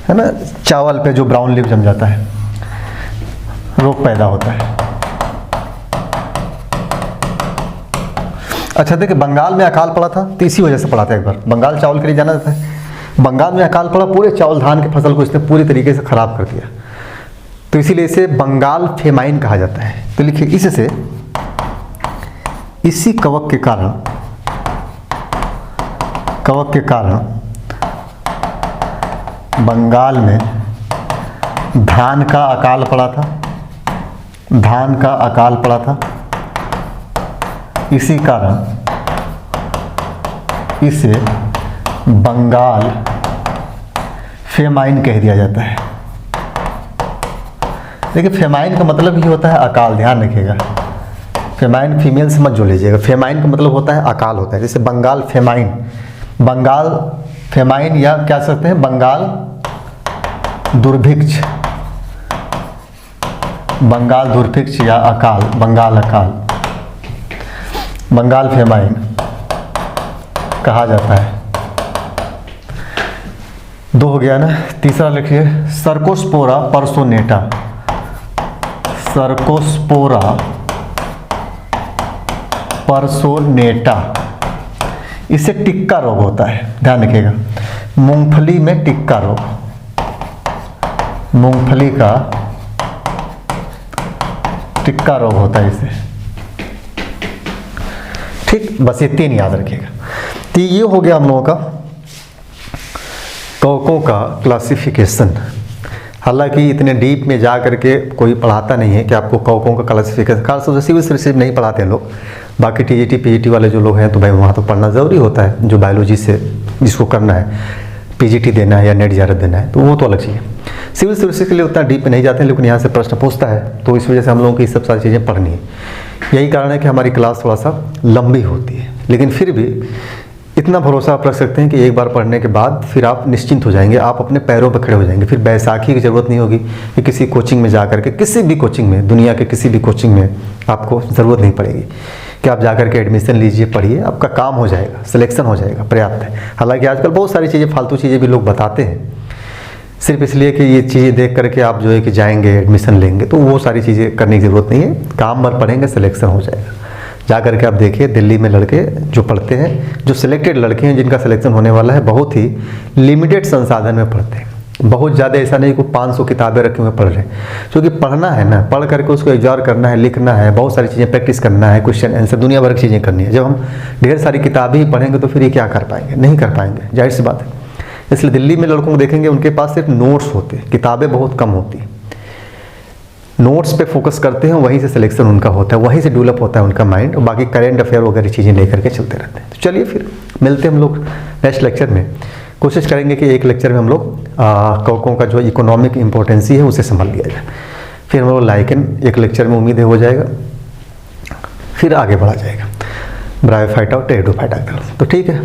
है ना, चावल पे जो ब्राउन लीफ जम जाता है, रोग पैदा होता है। अच्छा देखिए, बंगाल में अकाल पड़ा था, तो इसी वजह से पड़ा था। एक बार बंगाल चावल के लिए जाना जाता है, बंगाल में अकाल पड़ा, पूरे चावल धान की फसल को इसने पूरी तरीके से खराब कर दिया, तो इसीलिए इसे बंगाल फेमाइन कहा जाता है। तो लिखिए, इससे इसी कवक के कारण बंगाल में धान का अकाल पड़ा था, इसी कारण इसे बंगाल फेमाइन कह दिया जाता है। देखिए, फेमाइन का मतलब ही होता है अकाल, ध्यान रखिएगा, फेमाइन फीमेल से मत जो लीजिएगा, फेमाइन का मतलब होता है अकाल होता है। जैसे बंगाल फेमाइन या क्या सकते हैं, बंगाल दुर्भिक्ष या अकाल, बंगाल फेमाइन कहा जाता है। 2 हो गया ना। तीसरा लिखिए, सर्कोस्पोरा परसोनेटा, इससे टिक्का रोग होता है, ध्यान रखिएगा, मूंगफली में टिक्का रोग, मूंगफली का टिक्का रोग होता है इससे, ठीक। बस ये 3 याद रखिएगा। तो ये हो गया हम लोगों का कवकों का क्लासिफिकेशन। हालांकि इतने डीप में जा करके कोई पढ़ाता नहीं है कि आपको कवकों का क्लासिफिकेशन, खासतौर से सिविल सर्विस नहीं पढ़ाते हैं लोग। बाकी टीजीटी पीजीटी वाले जो लोग हैं तो भाई वहाँ तो पढ़ना ज़रूरी होता है, जो बायोलॉजी से जिसको करना है, पीजीटी देना है या नेट JRF देना है, तो वो तो अलग चीज़ है। सिविल सर्विस के लिए उतना डीप में नहीं जाते हैं, लेकिन यहाँ से प्रश्न पूछता है, तो इस वजह से हम लोगों की सब सारी चीज़ें पढ़नी है। यही कारण है कि हमारी क्लास थोड़ा सा लंबी होती है, लेकिन फिर भी इतना भरोसा आप रख सकते हैं कि एक बार पढ़ने के बाद फिर आप निश्चिंत हो जाएंगे, आप अपने पैरों पर खड़े हो जाएंगे। फिर बैसाखी की ज़रूरत नहीं होगी कि किसी कोचिंग में जा करके, किसी भी कोचिंग में, दुनिया के किसी भी कोचिंग में आपको ज़रूरत नहीं पड़ेगी कि आप जा करके एडमिशन लीजिए, पढ़िए, आपका काम हो जाएगा, सिलेक्शन हो जाएगा, पर्याप्त है। हालांकि आजकल बहुत सारी चीज़ें, फालतू चीज़ें भी लोग बताते हैं, सिर्फ इसलिए कि ये चीज़ें देख करके आप जो है कि जाएंगे एडमिशन लेंगे, तो वो सारी चीज़ें करने की ज़रूरत नहीं है। काम पर पढ़ेंगे, सिलेक्शन हो जाएगा। जा करके आप देखिए, दिल्ली में लड़के जो पढ़ते हैं, जो सिलेक्टेड लड़के हैं जिनका सिलेक्शन होने वाला है, बहुत ही लिमिटेड संसाधन में पढ़ते हैं, बहुत ज़्यादा ऐसा नहीं कि 500 किताबें रखे हुए पढ़ रहे हैं, क्योंकि पढ़ना है ना, पढ़ करके उसको एग्जॉर करना है, लिखना है, बहुत सारी चीज़ें प्रैक्टिस करना है, क्वेश्चन आंसर, दुनिया भर की चीज़ें करनी है। जब हम ढेर सारी किताबें ही पढ़ेंगे तो फिर ये क्या कर पाएंगे, नहीं कर पाएंगे, जाहिर सी बात है। इसलिए दिल्ली में लड़कों को देखेंगे, उनके पास सिर्फ नोट्स होते हैं, किताबें बहुत कम होती हैं। नोट्स पे फोकस करते हैं, वहीं से सिलेक्शन उनका होता है, वहीं से डेवलप होता है उनका माइंड, और बाकी करेंट अफेयर वगैरह चीज़ें लेकर के चलते रहते हैं। तो चलिए फिर मिलते हैं हम लोग नेक्स्ट लेक्चर में। कोशिश करेंगे कि एक लेक्चर में हम लोग कवकों का जो इकोनॉमिक इम्पोर्टेंसी है उसे संभाल लिया जाए। फिर हम लोग लाइकेन एक लेक्चर में उम्मीद है हो जाएगा, फिर आगे बढ़ा जाएगा ब्रायोफाइटा और टेरिडोफाइटा। तो ठीक है।